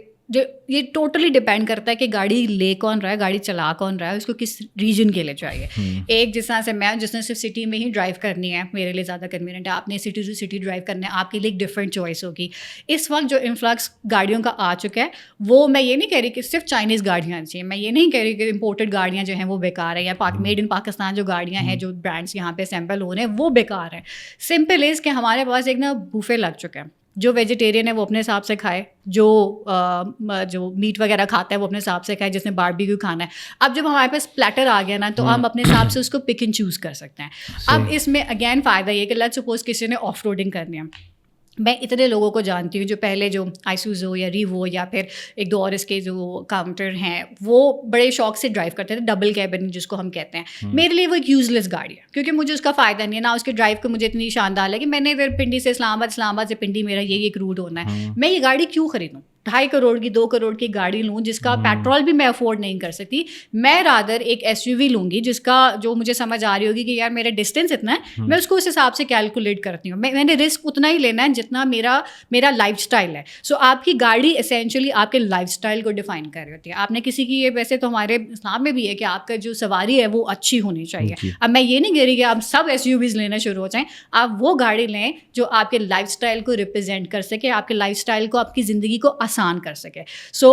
یہ ٹوٹلی ڈپینڈ کرتا ہے کہ گاڑی لے کون رہا ہے, گاڑی چلا کون رہا ہے, اس کو کس ریجن کے لیے چاہیے. ایک جس طرح سے میں جس نے صرف سٹی میں ہی ڈرائیو کرنی ہے, میرے لیے زیادہ کنوینئنٹ ہے. آپ نے سٹی ٹو سٹی ڈرائیو کرنا ہے, آپ کے لیے ایک ڈفرینٹ چوائس ہوگی. اس وقت جو انفلکس گاڑیوں کا آ چکا ہے وہ میں یہ نہیں کہہ رہی کہ صرف چائنیز گاڑیاں چاہیے, میں یہ نہیں کہہ رہی کہ امپورٹڈ گاڑیاں جو ہیں وہ بیکار ہیں یا میڈ ان پاکستان جو گاڑیاں ہیں جو برانڈس یہاں پہ اسمبل ہو رہے ہیں وہ بیکار ہیں. سمپل از کہ ہمارے پاس ایک نا بوفے لگ چکا ہے. جو ویجیٹیرین ہے وہ اپنے حساب سے کھائے, جو میٹ وغیرہ کھاتا ہے وہ اپنے حساب سے کھائے, جس نے باربیکیو کھانا ہے. اب جب ہمارے پاس پلیٹر آ گیا نا تو ہم اپنے حساب سے اس کو پک اینڈ چوز کر سکتے ہیں. اب اس میں اگین فائدہ یہ کہ لیٹس سپوز کسی نے آف روڈنگ کرنی ہے. میں اتنے لوگوں کو جانتی ہوں جو پہلے جو آئسوزو یا ریوو یا پھر ایک دو اور اس کے جو کاؤنٹر ہیں وہ بڑے شوق سے ڈرائیو کرتے تھے, ڈبل کیبن جس کو ہم کہتے ہیں. میرے لیے وہ ایک یوز لیس گاڑی ہے کیونکہ مجھے اس کا فائدہ نہیں ہے, نہ اس کے ڈرائیو کو مجھے اتنی شاندار ہے کہ میں نے پھر پنڈی سے اسلام آباد سے پنڈی میرا یہی ایک روٹ ہونا ہے. میں یہ گاڑی کیوں خریدوں؟ 2.5 کروڑ کی 2 کروڑ کی گاڑی لوں جس کا پیٹرول بھی میں افورڈ نہیں کر سکتی. میں رادر ایک ایس یو وی لوں گی جس کا جو مجھے سمجھ آ رہی ہوگی کہ یار میرا ڈسٹینس اتنا ہے, میں اس کو اس حساب سے کیلکولیٹ کرتی ہوں. میں نے رسک اتنا ہی لینا ہے جتنا میرا لائف اسٹائل ہے. سو آپ کی گاڑی اسینشلی آپ کے لائف اسٹائل کو ڈیفائن کر رہی ہوتی ہے. آپ نے کسی کی, یہ ویسے تو ہمارے اسلام میں بھی ہے کہ آپ کا جو سواری ہے وہ اچھی ہونی چاہیے. اب میں یہ نہیں کہہ رہی کہ آپ سب ایس یو ویز لینا شروع ہو جائیں, آپ وہ گاڑی لیں جو آپ کے لائف اسٹائل کو ریپرزینٹ کر سکے, آپ کے لائف اسٹائل کو, آپ کی زندگی کو آسان کر سکے. سو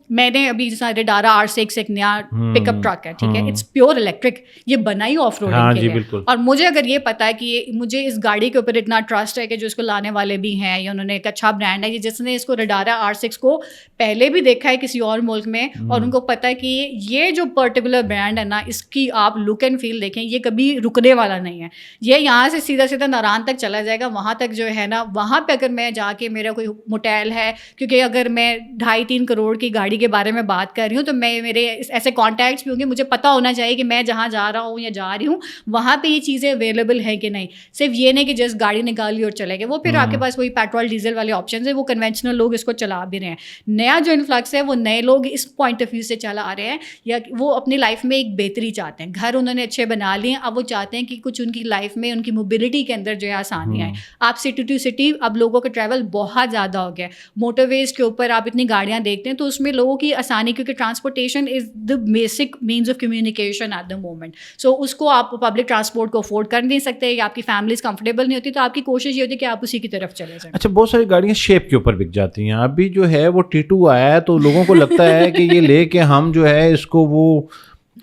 میں نے ابھی جیسا ریڈارا R6 ایک نیا پک اپ ٹرک ہے, ٹھیک ہے, اٹس پیور الیکٹرک, یہ بنائی آف روڈنگ کے لیے. اور مجھے اگر یہ پتا ہے کہ مجھے اس گاڑی کے اوپر اتنا ٹرسٹ ہے کہ جو اس کو لانے والے بھی ہیں یا انہوں نے ایک اچھا برانڈ ہے, جس نے اس کو ریڈارا R6 کو پہلے بھی دیکھا ہے کسی اور ملک میں, اور ان کو پتا ہے کہ یہ جو پرٹیکولر برانڈ ہے نا اس کی آپ لک اینڈ فیل دیکھیں, یہ کبھی رکنے والا نہیں ہے. یہ یہاں سے سیدھا سیدھا ناران تک چلا جائے گا, وہاں تک جو ہے نا, وہاں پہ اگر میں جا کے میرا کوئی موٹیل ہے, کیونکہ اگر میں 2.5-3 کروڑ کی گاڑی کے بارے میں بات کر رہی ہوں تو میں میرے ایسے کانٹیکٹس بھی ہوں گے, مجھے پتا ہونا چاہیے کہ میں جہاں جا رہا ہوں یا جا رہی ہوں وہاں پہ یہ چیزیں اویلیبل ہیں کہ نہیں. صرف یہ نہیں کہ جسٹ گاڑی نکالی اور چلے گئے, وہ پھر آپ کے پاس وہی پیٹرول ڈیزل والے آپشنز ہیں, وہ کنونشنل لوگ اس کو چلا بھی رہے ہیں. نیا جو انفلکس ہے وہ نئے لوگ اس پوائنٹ آف ویو سے چلا آ رہے ہیں, یا وہ اپنی لائف میں ایک بہتری چاہتے ہیں. گھر انہوں نے اچھے بنا لیے, اب وہ چاہتے ہیں کہ کچھ ان کی لائف میں ان کی موبلٹی کے اندر جو ہے آسانیاں ہیں. آپ سٹی ٹو سٹی, اب لوگوں کا ٹریول بہت زیادہ ہو گیا ہے. موٹر ویز کے اوپر آپ اتنی گاڑیاں دیکھتے ہیں تو اس میں لوگوں کی آسانی, کیونکہ transportation is the basic means of communication at the moment. So اس کو آپ پبلک ٹرانسپورٹ کو افورڈ کر نہیں سکتے, یا آپ کی فیملیز کمفرٹیبل نہیں ہوتی, تو آپ کی کوشش یہ ہوتی ہے کہ آپ اسی کی طرف چلے جائیں. اچھا, بہت ساری گاڑیاں شیپ کے اوپر بک جاتی ہیں. ابھی جو ہے وہ T2 آیا ہے تو لوگوں کو لگتا ہے کہ یہ لے کے ہم جو ہے اس کو وہ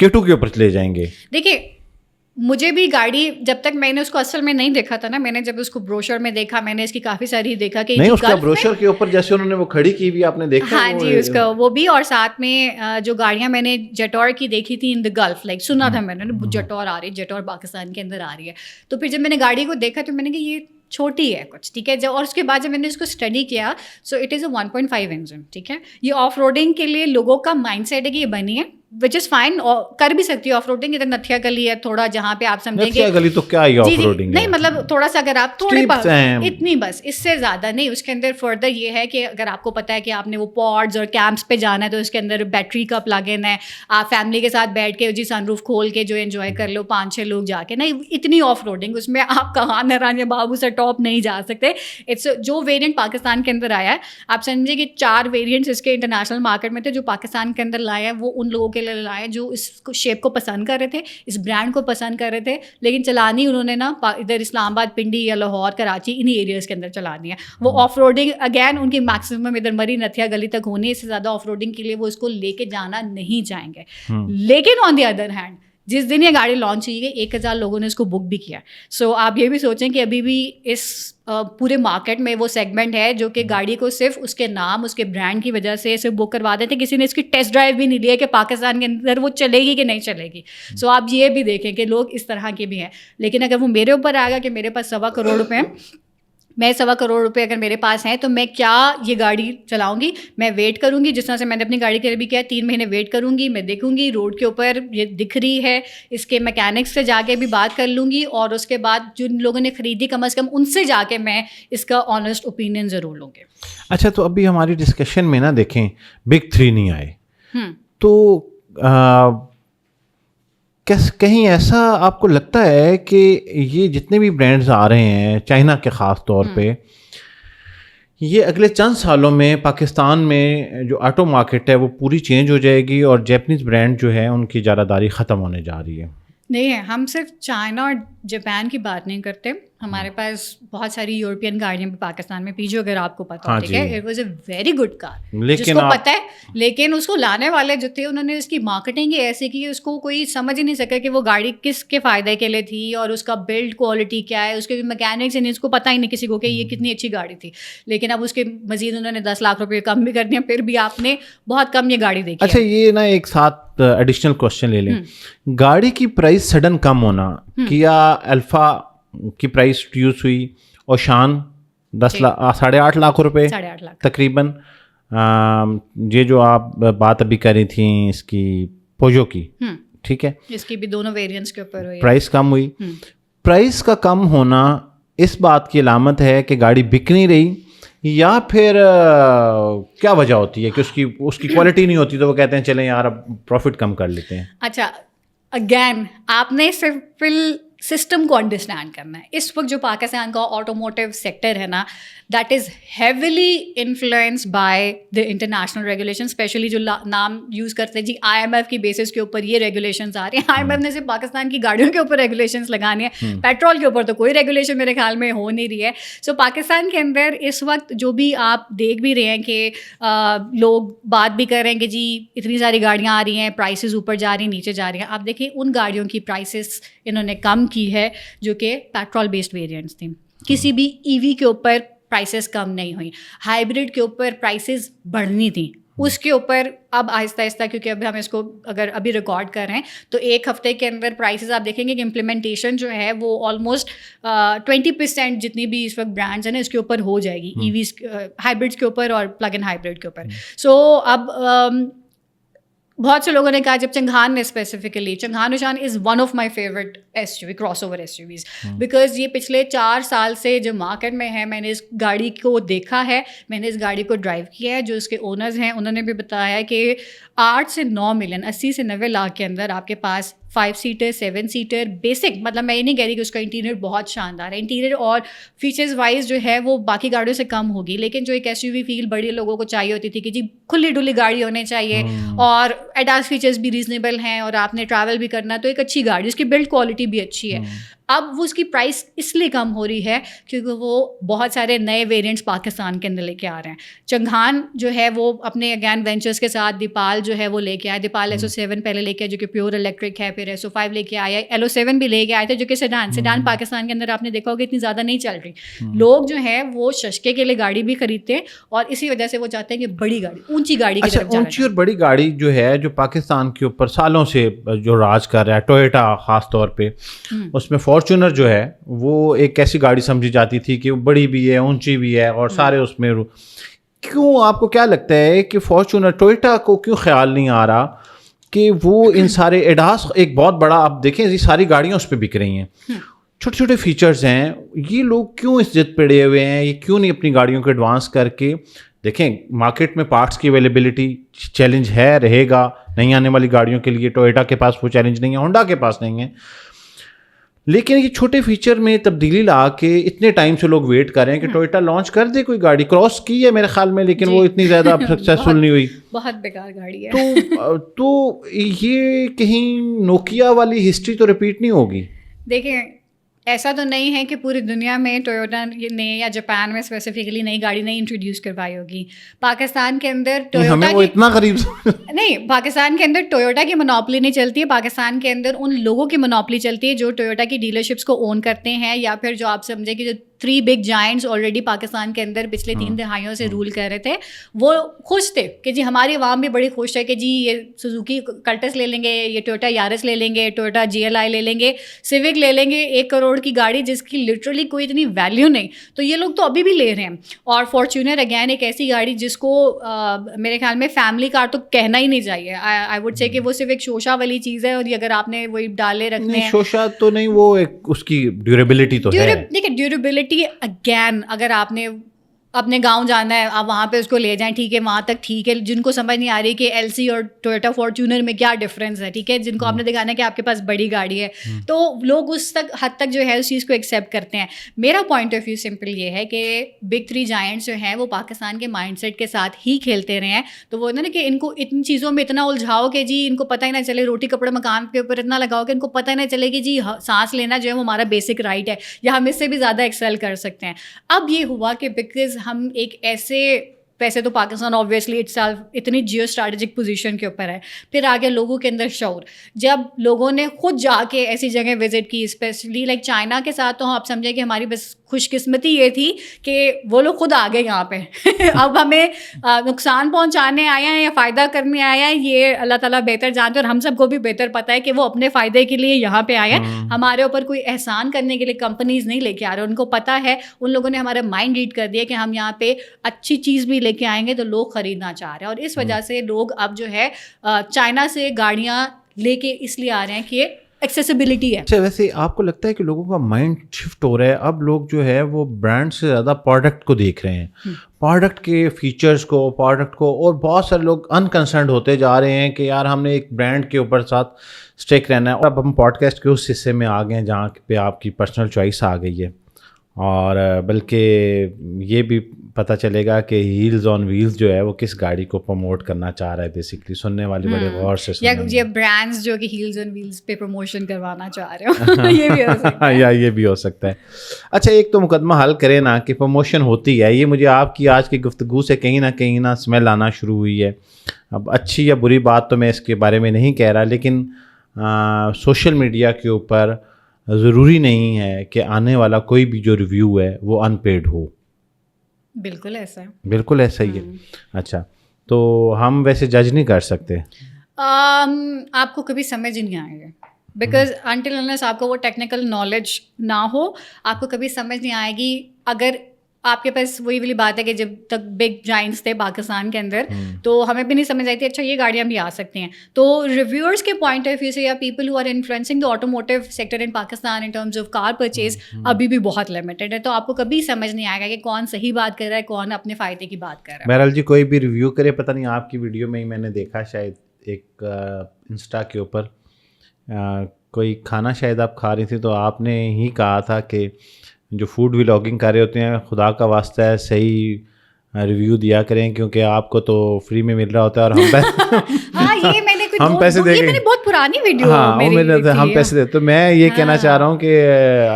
K2 کے اوپر لے جائیں گے. دیکھیے, مجھے بھی گاڑی جب تک میں نے اس کو اصل میں نہیں دیکھا تھا نا, میں نے جب اس کو بروشر میں دیکھا, میں نے اس کی کافی ساری دیکھا کہ نہیں, اس کا بروشر کے اوپر جیسے انہوں نے وہ کھڑی کی ہوئی آپ نے دیکھا. ہاں جی, اس کا وہ بھی, اور ساتھ میں جو گاڑیاں میں نے جیٹور کی دیکھی تھی ان دا گلف, لائک سنا تھا میں نے جیٹور آ رہی ہے, جیٹور پاکستان کے اندر آ رہی ہے. تو پھر جب میں نے گاڑی کو دیکھا تو میں نے کہا یہ چھوٹی ہے کچھ, ٹھیک ہے. اور اس کے بعد جب میں نے اس کو اسٹڈی کیا, so it is a 1.5 engine, ٹھیک ہے. یہ آف روڈنگ کے لیے لوگوں کا مائنڈ سیٹ ہے کہ یہ بنی ہے which is fine, کر بھی سکتی ہے آف روڈنگ. ادھر نتھیا گلی ہے تھوڑا, جہاں پہ آپ سمجھیں گے گلی تو کیا ہی آف روڈنگ نہیں, مطلب تھوڑا سا اگر آپ تھوڑے اتنی بس, اس سے زیادہ نہیں. اس کے اندر فردر یہ ہے کہ اگر آپ کو پتا ہے کہ آپ نے وہ پوڈز اور کیمپس پہ جانا ہے تو اس کے اندر بیٹری کا پلگ ان ہے, آپ فیملی کے ساتھ بیٹھ کے جی سن روف کھول کے جو انجوائے کر لو 5-6 لوگ جا کے. نہیں, اتنی آف روڈنگ اس میں آپ کہاں نرانیہ بابو سے ٹاپ نہیں جا سکتے. اٹس جو ویریئنٹ پاکستان کے اندر آیا ہے, آپ سمجھیں کہ 4 ویریئنٹس اس کے انٹرنیشنل مارکیٹ میں تھے جو پاکستان کے اندر لائے ہیں. وہ ان لوگوں کے لیے لائے جو اس شیپ کو پسند کر رہے تھے, اس برانڈ کو پسند کر رہے تھے, لیکن چلانی انہوں نے نا ادھر اسلام آباد, پنڈی یا لاہور, کراچی, انہی ایریاز کے اندر چلانی ہے. وہ آف روڈنگ اگین ان کی میکسیمم ادھر مری نتھیا گلی تک ہونی ہے. اس سے زیادہ آف روڈنگ کے لیے وہ اس کو لے کے جانا نہیں چاہیں گے. لیکن آن دی ادر ہینڈ جس دن یہ گاڑی لانچ ہوئی ہے 1000 لوگوں نے اس کو بک بھی کیا. سو آپ یہ بھی سوچیں کہ ابھی بھی اس پورے مارکیٹ میں وہ سیگمنٹ ہے جو کہ گاڑی کو صرف اس کے نام, اس کے برانڈ کی وجہ سے صرف بک کروا دیتے. کسی نے اس کی ٹیسٹ ڈرائیو بھی نہیں لیا کہ پاکستان کے اندر وہ چلے گی کہ نہیں چلے گی. سو آپ یہ بھی دیکھیں کہ لوگ اس طرح کے بھی ہیں. لیکن اگر وہ میرے اوپر آئے گا کہ میرے پاس 1.25 کروڑ روپے ہیں, میں 1.25 کروڑ روپے اگر میرے پاس ہیں تو میں کیا یہ گاڑی چلاؤں گی؟ میں ویٹ کروں گی, جس طرح سے میں نے اپنی گاڑی کے لیے بھی کیا, 3 مہینے ویٹ کروں گی. میں دیکھوں گی روڈ کے اوپر یہ دکھ رہی ہے, اس کے میکینکس سے جا کے بھی بات کر لوں گی, اور اس کے بعد جن لوگوں نے خریدی کم از کم ان سے جا کے میں اس کا آنیسٹ اوپینین ضرور لوں گی. اچھا, تو ابھی ہماری ڈسکشن میں نا دیکھیں بگ 3 نہیں آئے, تو کہیں ایسا آپ کو لگتا ہے کہ یہ جتنے بھی برانڈز آ رہے ہیں چائنا کے خاص طور پہ, یہ اگلے چند سالوں میں پاکستان میں جو آٹو مارکیٹ ہے وہ پوری چینج ہو جائے گی اور جیپنیز برانڈ جو ہے ان کی اجارہ داری ختم ہونے جا رہی ہے؟ نہیں ہے, ہم صرف چائنا اور جاپان کی بات نہیں کرتے. ہمارے پاس بہت ساری یورپین گاڑیاں بھی پاکستان میں پیجو, اگر آپ کو پتا ہو, ٹھیک ہے, it was a very good car جس کو پتہ ہے. لیکن اس کو لانے والے جو تھے انہوں نے اس کی مارکیٹنگ ہی ایسی کی, اس کو کوئی سمجھ ہی نہیں سکا کہ وہ گاڑی کس کے فائدے کے لیے تھی اور اس کا بلڈ کوالٹی کیا ہے, اس کے میکینکس نہیں, اس کو پتہ ہی نہیں کسی کو کہ یہ کتنی اچھی گاڑی تھی. لیکن اب اس کے مزید انہوں نے 10 لاکھ روپے کم بھی کر دیا, پھر بھی آپ نے بہت کم یہ گاڑی دیکھی. اچھا, یہ نا ایک ساتھ ایڈیشنل کوشچن لے لیں, گاڑی کی پرائس سڈن کم ہونا, کیا الفا کی پرائس ریڈیوس ہوئی اور شان 8.5 لاکھ روپے تقریباً. یہ جو آپ بات ابھی کر رہی تھیں اس کی پوجو کی, ٹھیک ہے, اس کی بھی دونوں ویریئنٹس کے اوپر ہوئی, پرائس کم ہوئی. پرائس کا کم ہونا اس بات کی علامت ہے کہ گاڑی بک نہیں رہی, یا پھر کیا وجہ ہوتی ہے کہ اس کی کوالٹی نہیں ہوتی تو وہ کہتے ہیں چلیں یار اب پروفٹ کم کر لیتے ہیں؟ اچھا, اگین آپ نے صرف سسٹم کو انڈرسٹینڈ کرنا ہے. اس وقت جو پاکستان کا آٹوموٹیو سیکٹر ہے نا, that is heavily influence by the international regulation, especially جو نام یوز کرتے ہیں جی IMF کی بیسس کے اوپر یہ ریگولیشنز آ رہی ہیں. IMF نے صرف پاکستان کی گاڑیوں کے اوپر ریگولیشنز لگانی ہے, پیٹرول کے اوپر تو کوئی ریگولیشن میرے خیال میں ہو نہیں رہی ہے. سو پاکستان کے اندر اس وقت جو بھی آپ دیکھ بھی رہے ہیں کہ لوگ بات بھی کر رہے ہیں کہ جی اتنی ساری گاڑیاں آ رہی ہیں, پرائسز اوپر جا رہی ہیں, نیچے جا رہی ہیں. آپ دیکھیں ان گاڑیوں کی پرائسز انہوں نے کم کی ہے جو کہ پیٹرول بیسڈ ویریئنٹس تھیں. کسی بھی EV کے اوپر پرائسز کم نہیں ہوئی, ہائیبرڈ کے اوپر پرائسز بڑھنی تھیں, اس کے اوپر اب آہستہ آہستہ, کیونکہ اب ہم اس کو اگر ابھی ریکارڈ کر رہے ہیں تو 1 ہفتے کے اندر پرائسز آپ دیکھیں گے کہ امپلیمنٹیشن جو ہے وہ آلموسٹ 20% جتنی بھی اس وقت برانڈس ہیں نا اس کے اوپر ہو جائے گی, EVs ہائیبرڈس کے اوپر اور پلگ ان ہائیبرڈ کے اوپر. سو اب بہت سے لوگوں نے کہا, جب چنگھان نے specifically, Changan Oshan is one of my favourite SUV, crossover SUVs, because یہ پچھلے 4 سال سے جو مارکیٹ میں ہے, میں نے اس گاڑی کو دیکھا ہے, میں نے اس گاڑی کو ڈرائیو کیا ہے. جو اس کے اونرز ہیں انہوں نے بھی بتایا کہ 8 سے 9 ملین 80 سے 90 لاکھ کے اندر آپ کے پاس 5 سیٹر 7 سیٹر بیسک, مطلب میں یہ نہیں کہہ رہی کہ اس کا انٹیریئر بہت شاندار ہے, انٹیریئر اور فیچرز وائز جو ہے وہ باقی گاڑیوں سے کم ہوگی, لیکن جو ایک SUV فیل بڑی لوگوں کو چاہیے ہوتی تھی کہ جی کھلی ڈلی گاڑی ہونی چاہیے اور ایڈاس فیچرز بھی ریزنیبل ہیں اور آپ نے ٹریول بھی کرنا, تو ایک اچھی گاڑی, اس کی بلڈ کوالٹی بھی اچھی ہے. اب وہ اس کی پرائس اس لیے کم ہو رہی ہے کیونکہ وہ بہت سارے نئے ویریئنٹس پاکستان کے اندر لے کے آ رہے ہیں. چنگھان جو ہے وہ اپنے اگین وینچرس کے ساتھ دیپال جو ہے وہ لے کے آئے, دیپال SO7 پہلے لے کے آئے جو کہ پیور الیکٹرک ہے, پھر SO5 لے کے آیا, LO7 بھی لے کے آئے تھے جو کہ سیڈان پاکستان کے اندر آپ نے دیکھا ہوگا اتنی زیادہ نہیں چل رہی. لوگ جو ہیں وہ ششکے کے لیے گاڑی بھی خریدتے ہیں اور اسی وجہ سے وہ چاہتے ہیں کہ بڑی گاڑی, اونچی گاڑی کی طرف جانا. اونچی اور بڑی گاڑی جو ہے جو پاکستان کے اوپر سالوں سے جو راج کر رہا ہے, ٹویوٹا خاص طور پہ, اس میں فارچونر جو ہے وہ ایک ایسی گاڑی سمجھی جاتی تھی کہ وہ بڑی بھی ہے, اونچی بھی ہے اور سارے اس میں. کیوں آپ کو کیا لگتا ہے کہ فارچونر, ٹویوٹا کو کیوں خیال نہیں آ رہا کہ وہ ان سارے ایڈاس ایک بہت بڑا, آپ دیکھیں یہ ساری گاڑیاں اس پہ بک رہی ہیں, چھوٹے چھوٹے فیچرز ہیں, یہ لوگ کیوں اس ضد پہ اڑے ہوئے ہیں, یہ کیوں نہیں اپنی گاڑیوں کو ایڈوانس کر کے دیکھیں. مارکیٹ میں پارٹس کی اویلیبلٹی چیلنج ہے, رہے گا, نہیں آنے والی گاڑیوں کے لیے ٹویوٹا کے پاس وہ چیلنج نہیں ہے, ہونڈا کے پاس نہیں ہے, لیکن یہ چھوٹے فیچر میں تبدیلی لا کے اتنے ٹائم سے لوگ ویٹ کر رہے ہیں کہ ٹویوٹا لانچ کر دے کوئی گاڑی. کراس کی ہے میرے خیال میں, لیکن وہ اتنی زیادہ اب سکسیسفل نہیں ہوئی, بہت بیکار گاڑی ہے. تو یہ کہیں نوکیا والی ہسٹری تو ریپیٹ نہیں ہوگی. دیکھیں ایسا تو نہیں ہے کہ پوری دنیا میں ٹویوٹا نے یا جاپان میں اسپیسیفکلی نئی گاڑی نہیں انٹروڈیوس کروائی ہوگی. پاکستان کے اندر ٹویوٹا وہ اتنا غریب نہیں, پاکستان کے اندر ٹویوٹا کی منوپلی نہیں چلتی ہے. پاکستان کے اندر ان لوگوں کی منوپلی چلتی ہے جو ٹویوٹا کی ڈیلرشپس کو اون کرتے ہیں, یا پھر جو آپ سمجھیں کہ جو 3 بگ جائنٹس آلریڈی پاکستان کے اندر پچھلے 3 دہائیوں سے رول کر رہے تھے, وہ خوش تھے کہ جی ہماری عوام بھی بڑی خوش ہے کہ جی یہ سوزوکی کلٹس لے لیں گے, یہ ٹویوٹا یارس لے لیں گے, ٹویوٹا GLI لے لیں گے, سیوک لے لیں گے, 1 کروڑ کی گاڑی جس کی لٹرلی کوئی اتنی ویلیو نہیں. تو یہ لوگ تو ابھی بھی لے رہے ہیں. اور فارچونر اگین ایک ایسی گاڑی جس کو میرے خیال میں فیملی کار تو کہنا ہی نہیں چاہیے. آئی وڈ سے کہ وہ صرف ایک شوشا والی چیز ہے, اور یہ اگر آپ نے وہی ڈالے رکھنے ہیں, شوشا تو نہیں, وہ ایک اس کی ڈیوریبلٹی تو ہے. دیکھیں ڈیوریبلٹی اگین اگر آپ نے اپنے گاؤں جانا ہے آپ وہاں پہ اس کو لے جائیں, ٹھیک ہے, وہاں تک ٹھیک ہے. جن کو سمجھ نہیں آ رہی کہ LC اور ٹویوٹا فارچونر میں کیا ڈفرینس ہے, ٹھیک ہے, جن کو آپ نے دکھانا ہے کہ آپ کے پاس بڑی گاڑی ہے, تو لوگ اس حد تک جو ہے اس چیز کو ایکسیپٹ کرتے ہیں. میرا پوائنٹ آف ویو سمپل یہ ہے کہ بگ 3 جائنٹس جو ہیں وہ پاکستان کے مائنڈ سیٹ کے ساتھ ہی کھیلتے رہے ہیں. تو وہ نا کہ ان کو اتنی چیزوں میں اتنا الجھاؤ کہ جی ان کو پتہ ہی نہ چلے, روٹی کپڑے مکان کے اوپر اتنا لگاؤ کہ ان کو پتہ ہی نہ چلے کہ جی سانس لینا جو ہے وہ ہمارا بیسک رائٹ ہے, یا ہم اس سے بھی زیادہ ایکسیل کر سکتے ہیں. اب یہ ہوا کہ بیکاز ہم ایک ایسے ویسے تو پاکستان آبویسلی اٹ سیلف اتنی جیو اسٹریٹجک پوزیشن کے اوپر ہے, پھر آگے لوگوں کے اندر شعور, جب لوگوں نے خود جا کے ایسی جگہ وزٹ کی, اسپیشلی لائک چائنا کے ساتھ, تو آپ سمجھیں کہ ہماری بس خوش قسمتی یہ تھی کہ وہ لوگ خود آ گئے یہاں پہ. اب ہمیں نقصان پہنچانے آیا ہیں یا فائدہ کرنے آیا ہے یہ اللہ تعالیٰ بہتر جانتے ہیں, اور ہم سب کو بھی بہتر پتہ ہے کہ وہ اپنے فائدے کے لیے یہاں پہ آئے ہیں. ہمارے اوپر کوئی احسان کرنے کے لیے کمپنیز نہیں لے کے آ رہے, ان کو پتہ ہے, ان لوگوں نے ہمارا مائنڈ ریڈ کر دیا کہ ہم یہاں پہ اچھی چیز بھی لے کے آئیں گے تو لوگ خریدنا چاہ رہے ہیں. اور اس وجہ سے لوگ اب جو ہے چائنا سے گاڑیاں لے کے اس لیے آ رہے ہیں کہ ایکسیسیبلٹی ہے. اچھا, ویسے آپ کو لگتا ہے کہ لوگوں کا مائنڈ شفٹ ہو رہا ہے, اب لوگ جو ہے وہ برانڈ سے زیادہ پروڈکٹ کو دیکھ رہے ہیں, پروڈکٹ کے فیچرز کو, پروڈکٹ کو, اور بہت سارے لوگ انکنسرنڈ ہوتے جا رہے ہیں کہ یار ہم نے ایک برانڈ کے اوپر ساتھ اسٹیک رہنا ہے. اور اب ہم پوڈ کاسٹ کے اس حصے میں آ گئے ہیں جہاں پہ آپ کی پرسنل چوائس آ گئی ہے, اور بلکہ یہ بھی پتہ چلے گا کہ ہیلز آن ویلز جو ہے وہ کس گاڑی کو پروموٹ کرنا چاہ رہا ہے. بیسکلی سننے والے بڑے غور سے یا یہ برانڈز جو کہ ہیلز آن ویلز پہ پروموشن کروانا چاہ رہے ہو, یہ بھی ہو سکتا ہے. یا یہ بھی ہو سکتا ہے. اچھا, ایک تو مقدمہ حل کرے نا کہ پروموشن ہوتی ہے, یہ مجھے آپ کی آج کی گفتگو سے کہیں نہ اسمیل آنا شروع ہوئی ہے. اب اچھی یا بری بات تو میں اس کے بارے میں نہیں کہہ رہا, لیکن سوشل میڈیا کے اوپر ضروری نہیں ہے کہ آنے والا کوئی بھی جو ریویو ہے وہ ان پیڈ ہو. بالکل ایسا ہے, بالکل ایسا ہی ہے. اچھا, تو ہم ویسے جج نہیں کر سکتے, آپ کو کبھی سمجھ نہیں آئے گا, بیکاز انٹل انلیس آپ کو وہ ٹیکنیکل نالج نہ ہو آپ کو کبھی سمجھ نہیں آئے گی. اگر آپ کے پاس وہی والی بات ہے کہ جب تک بگ جائنٹس تھے پاکستان کے اندر تو ہمیں بھی نہیں سمجھ آئی تھی اچھا یہ گاڑیاں بھی آ سکتی ہیں. تو ریویورس کے پوائنٹ آف ویو سے یا people who are influencing the automotive sector in Pakistan in terms of car purchase ابھی بھی بہت لمیٹڈ ہے. تو آپ کو کبھی سمجھ نہیں آئے گا کہ کون صحیح بات کر رہا ہے, کون اپنے فائدے کی بات کر رہا ہے. بہرحال جی, کوئی بھی ریویو کرے, پتہ نہیں آپ کی ویڈیو میں ہی میں نے دیکھا شاید ایک انسٹا کے اوپر کوئی کھانا شاید آپ کھا رہی تھی, تو آپ نے ہی کہا تھا کہ جو فوڈ ولاگنگ کر رہے ہوتے ہیں خدا کا واسطہ ہے صحیح ریویو دیا کریں کیونکہ آپ کو تو فری میں مل رہا ہوتا ہے, اور ہم پیسے دے کے بہت پرانی ویڈیو ہم پیسے دے. تو میں یہ کہنا چاہ رہا ہوں کہ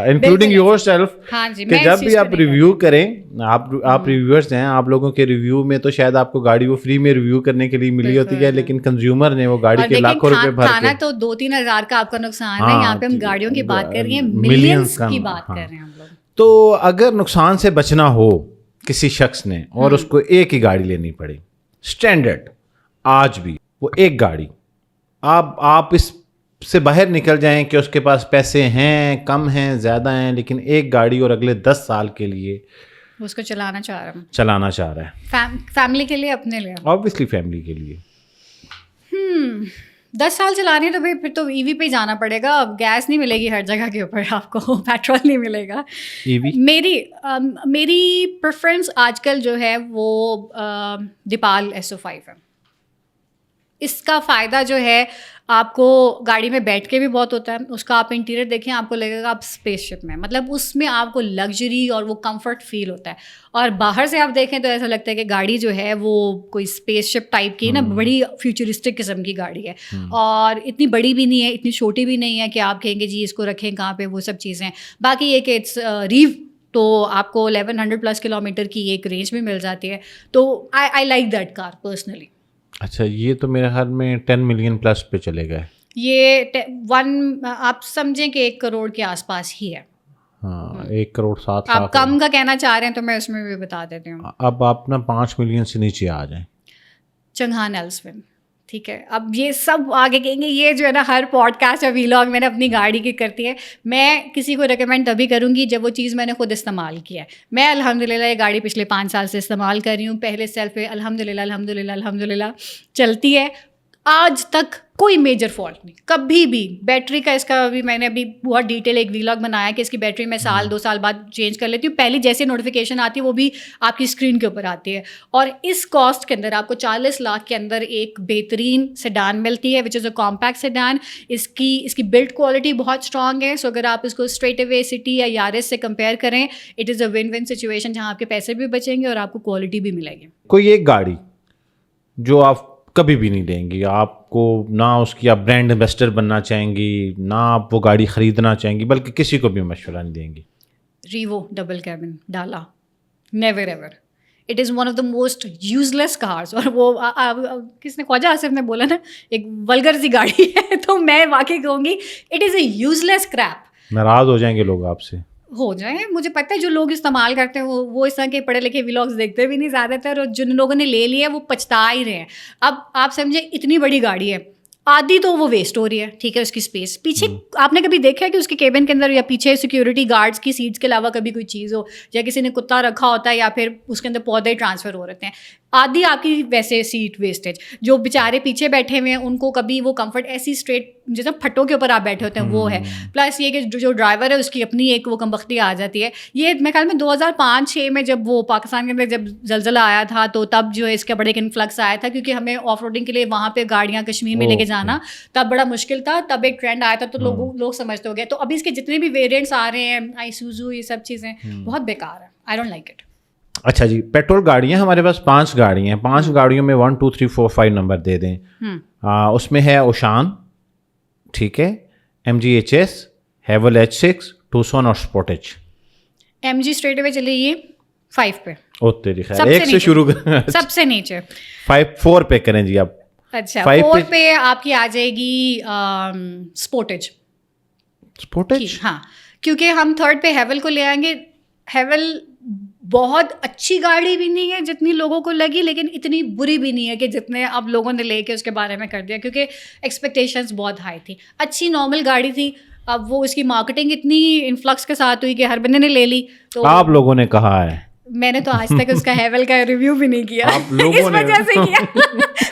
انکلوڈنگ یور سیلف کہ جب بھی آپ ریویو کریں, آپ ریویورس ہیں, آپ لوگوں کے ریویو میں تو شاید آپ کو گاڑی وہ فری میں ریویو کرنے کے لیے ملی ہوتی ہے, لیکن کنزیومر نے وہ گاڑی کے لاکھوں روپے بھر کے, کھانا تو 2-3 ہزار کا آپ کا نقصان ہے, یہاں پہ ہم گاڑیوں کی بات کر رہے ہیں, ملینز کی بات کر رہے ہیں ہم لوگ. تو اگر نقصان سے بچنا ہو کسی شخص نے اور اس کو ایک ہی گاڑی لینی پڑے اسٹینڈرڈ, آج بھی وہ ایک گاڑی, آپ اس سے باہر نکل جائیں کہ اس کے پاس پیسے ہیں, کم ہیں, زیادہ ہیں, لیکن ایک گاڑی اور اگلے 10 سال کے لیے اس کو چلانا چاہ رہا ہے, فیملی کے لیے, اپنے لیے, آبویسلی فیملی کے لیے. 10 سال چلانے ہیں تو بھائی پھر تو ای وی پہ ہی جانا پڑے گا. اب گیس نہیں ملے گی ہر جگہ کے اوپر آپ کو, پیٹرول نہیں ملے گا. میری پریفرنس آج کل جو ہے وہ دیپال SO5 ہے. اس کا فائدہ جو ہے آپ کو گاڑی میں بیٹھ کے بھی بہت ہوتا ہے. اس کا آپ انٹیریئر دیکھیں, آپ کو لگے گا آپ اسپیس شپ میں, مطلب اس میں آپ کو لگژری اور وہ کمفرٹ فیل ہوتا ہے. اور باہر سے آپ دیکھیں تو ایسا لگتا ہے کہ گاڑی جو ہے وہ کوئی اسپیس شپ ٹائپ کی نا, بڑی فیوچرسٹک قسم کی گاڑی ہے. اور اتنی بڑی بھی نہیں ہے, اتنی چھوٹی بھی نہیں ہے کہ آپ کہیں گے جی اس کو رکھیں کہاں پہ, وہ سب چیزیں. باقی یہ کہ اٹس ریو, تو آپ کو 1100+ کلومیٹر کی ایک رینج بھی مل جاتی ہے. تو I like that car personally. اچھا, یہ تو میرے خیال میں 10 ملین پلس پہ چلے گئے. یہ آپ سمجھیں کہ 1 کروڑ کے آس پاس ہی ہے. ہاں, 1 کروڑ 7 لاکھ. آپ کم کا کہنا چاہ رہے ہیں تو میں اس میں بھی بتا دیتی ہوں. اب آپ نا 5 ملین سے نیچے آ جائیں. چنگھان ایلسون, ٹھیک ہے. اب یہ سب آگے کہیں گے یہ جو ہے نا ہر پوڈ کاسٹ یا ویلاگ میں نے اپنی گاڑی کی کرتی ہے. میں کسی کو ریکمینڈ تبھی کروں گی جب وہ چیز میں نے خود استعمال کیا ہے. میں الحمدللہ یہ گاڑی پچھلے 5 سال سے استعمال کر رہی ہوں. پہلے سیلف پہ الحمدللہ چلتی ہے. آج تک کوئی میجر فالٹ نہیں کبھی بھی. بیٹری کا اس کا ابھی میں نے ابھی بہت ڈیٹیل ایک ویلاگ بنایا کہ اس کی بیٹری میں 2 سال بعد چینج کر لیتی ہوں. پہلی جیسے نوٹیفیکیشن آتی ہے وہ بھی آپ کی اسکرین کے اوپر آتی ہے. اور اس کاسٹ کے اندر آپ کو 40 لاکھ کے اندر ایک بہترین سیڈان ملتی ہے, وچ از اے کمپیکٹ سیڈان. اس کی بلڈ کوالٹی بہت اسٹرانگ ہے. سو اگر آپ اس کو اسٹریٹ اوے سٹی یا یارس سے کمپیئر کریں, it is a one one situation جہاں آپ کے پیسے بھی بچیں گے اور آپ کو کوالٹی بھی ملے گی. کوئی ایک گاڑی جو آپ کبھی بھی نہیں لیں گی, آپ کو نہ اس کی آپ برانڈ انویسٹر بننا چاہیں گی, نہ آپ وہ گاڑی خریدنا چاہیں گی, بلکہ کسی کو بھی مشورہ نہیں دیں گی. ریوو ڈبل کیبن ڈالا, never ever. It is one of the most useless cars. اور وہ کس نے, خواجہ آصف نے بولا نا ایک ولگر سی گاڑی ہے, تو میں واقعی کہوں گی it is a useless crap. ناراض ہو جائیں گے لوگ آپ سے. ہو جائیں, مجھے پتہ ہے جو لوگ استعمال کرتے ہیں وہ اس طرح کے پڑھے لکھے ولاگس دیکھتے بھی نہیں زیادہ تر, اور جن لوگوں نے لے لی ہے وہ پچھتا ہی رہے ہیں. اب آپ سمجھیں اتنی بڑی گاڑی ہے, آدھی تو وہ ویسٹ ہو رہی ہے, ٹھیک ہے. اس کی اسپیس پیچھے آپ نے کبھی دیکھا ہے کہ اس کے کیبن کے اندر یا پیچھے سیکورٹی گارڈس کی سیٹس کے علاوہ کبھی کوئی چیز ہو, یا کسی نے کتا رکھا ہوتا ہے یا پھر اس کے اندر پودے ٹرانسفر ہو رہتے ہیں. آدھی آپ کی ویسے سیٹ ویسٹیج. جو بیچارے پیچھے بیٹھے ہوئے ہیں ان کو کبھی وہ کمفرٹ ایسی اسٹریٹ جیسے پھٹوں کے اوپر آپ بیٹھے ہوتے ہیں وہ ہے. پلس یہ کہ جو ڈرائیور ہے اس کی اپنی ایک وہ کمبختی آ جاتی ہے. یہ میرے خیال میں 2005-6 میں جب وہ پاکستان کے اندر جب زلزلہ آیا تھا تو تب جو ہے اس کا بڑے ایک انفلکس آیا تھا, کیونکہ ہمیں آف روڈنگ کے لیے وہاں پہ گاڑیاں کشمیر میں لے کے جانا تب بڑا مشکل تھا. تب ایک ٹرینڈ آیا تھا تو لوگ سمجھتے ہو گئے. تو ابھی اس کے جتنے بھی ویریئنٹس آ رہے ہیں, آئیسوزو, یہ سب چیزیں بہت بیکار ہیں. I don't like it. اچھا جی, پیٹرول گاڑیاں ہمارے پاس 5 گاڑیاں ہیں. 5 گاڑیوں میں 1 2 3 4 5 نمبر دے دیں. اس میں ہے اوشان, ٹھیک ہے, MG HS, ہیول H6, ٹوسون اور اسپورٹیج. MG اسٹریٹ اوے چلے یہ 5 پہ. او تیری خیر, 1 سے شروع کریں, سب سے نیچے 4 پہ کریں جی آپ. اچھا 4 پہ آپ کی آ جائے گی اسپورٹیج. ہاں, کیونکہ ہم 3rd پہ ہیول کو لے آئیں گے. ہیول بہت اچھی گاڑی بھی نہیں ہے جتنی لوگوں کو لگی, لیکن اتنی بری بھی نہیں ہے کہ جتنے اب لوگوں نے لے کے اس کے بارے میں کر دیا, کیونکہ ایکسپیکٹیشنز بہت ہائی تھی. اچھی نارمل گاڑی تھی, اب وہ اس کی مارکیٹنگ اتنی انفلکس کے ساتھ ہوئی کہ ہر بندے نے لے لی. تو آپ لوگوں نے کہا ہے, میں نے تو آج تک اس کا ہیول کا ریویو بھی نہیں کیا, اس وجہ سے کیا.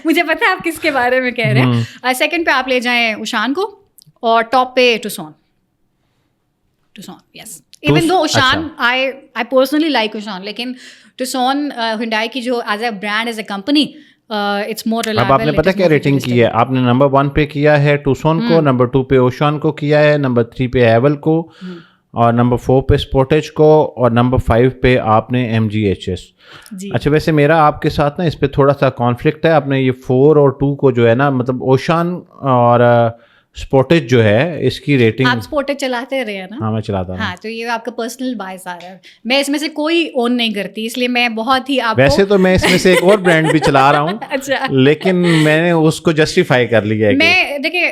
مجھے پتا ہے آپ کس کے بارے میں کہہ رہے ہیں. 2nd پہ آپ لے جائیں اوشان کو, اور ٹاپ پہ Tucson. Yes, even though Oshan I personally like Oshan, لیکن ٹوسون ہنڈائی کی جو as a brand as a company it's more reliable. اب آپ نے پتہ کیا ریٹنگ کی ہے, آپ نے نمبر 1 پہ کیا ہے ٹوسون کو, نمبر 2 پہ اوشان کو کیا ہے, نمبر 3 پہ ہیول کو, اور نمبر 4 پہ اسپورٹیج کو, اور نمبر 5 پہ آپ نے MG HS. اچھا, ویسے میرا آپ کے ساتھ نا اس پہ تھوڑا سا کانفلکٹ ہے. آپ نے یہ 4 اور 2 کو جو ہے نا, مطلب اوشان اور اسپورٹیج جو ہے اس کی ریٹنگ. آپ اسپورٹیج چلاتے رہے ہیں نا. ہاں میں چلاتا ہوں. ہاں, تو یہ آپ کا پرسنل بائس آ رہا ہے. میں اس میں سے کوئی اون نہیں کرتی, اس لیے میں بہت ہی آپ ویسے تو میں اس میں سے ایک اور برانڈ بھی چلا رہا ہوں. اچھا, لیکن میں نے اس کو جسٹیفائی کر لیا ہے. میں دیکھیں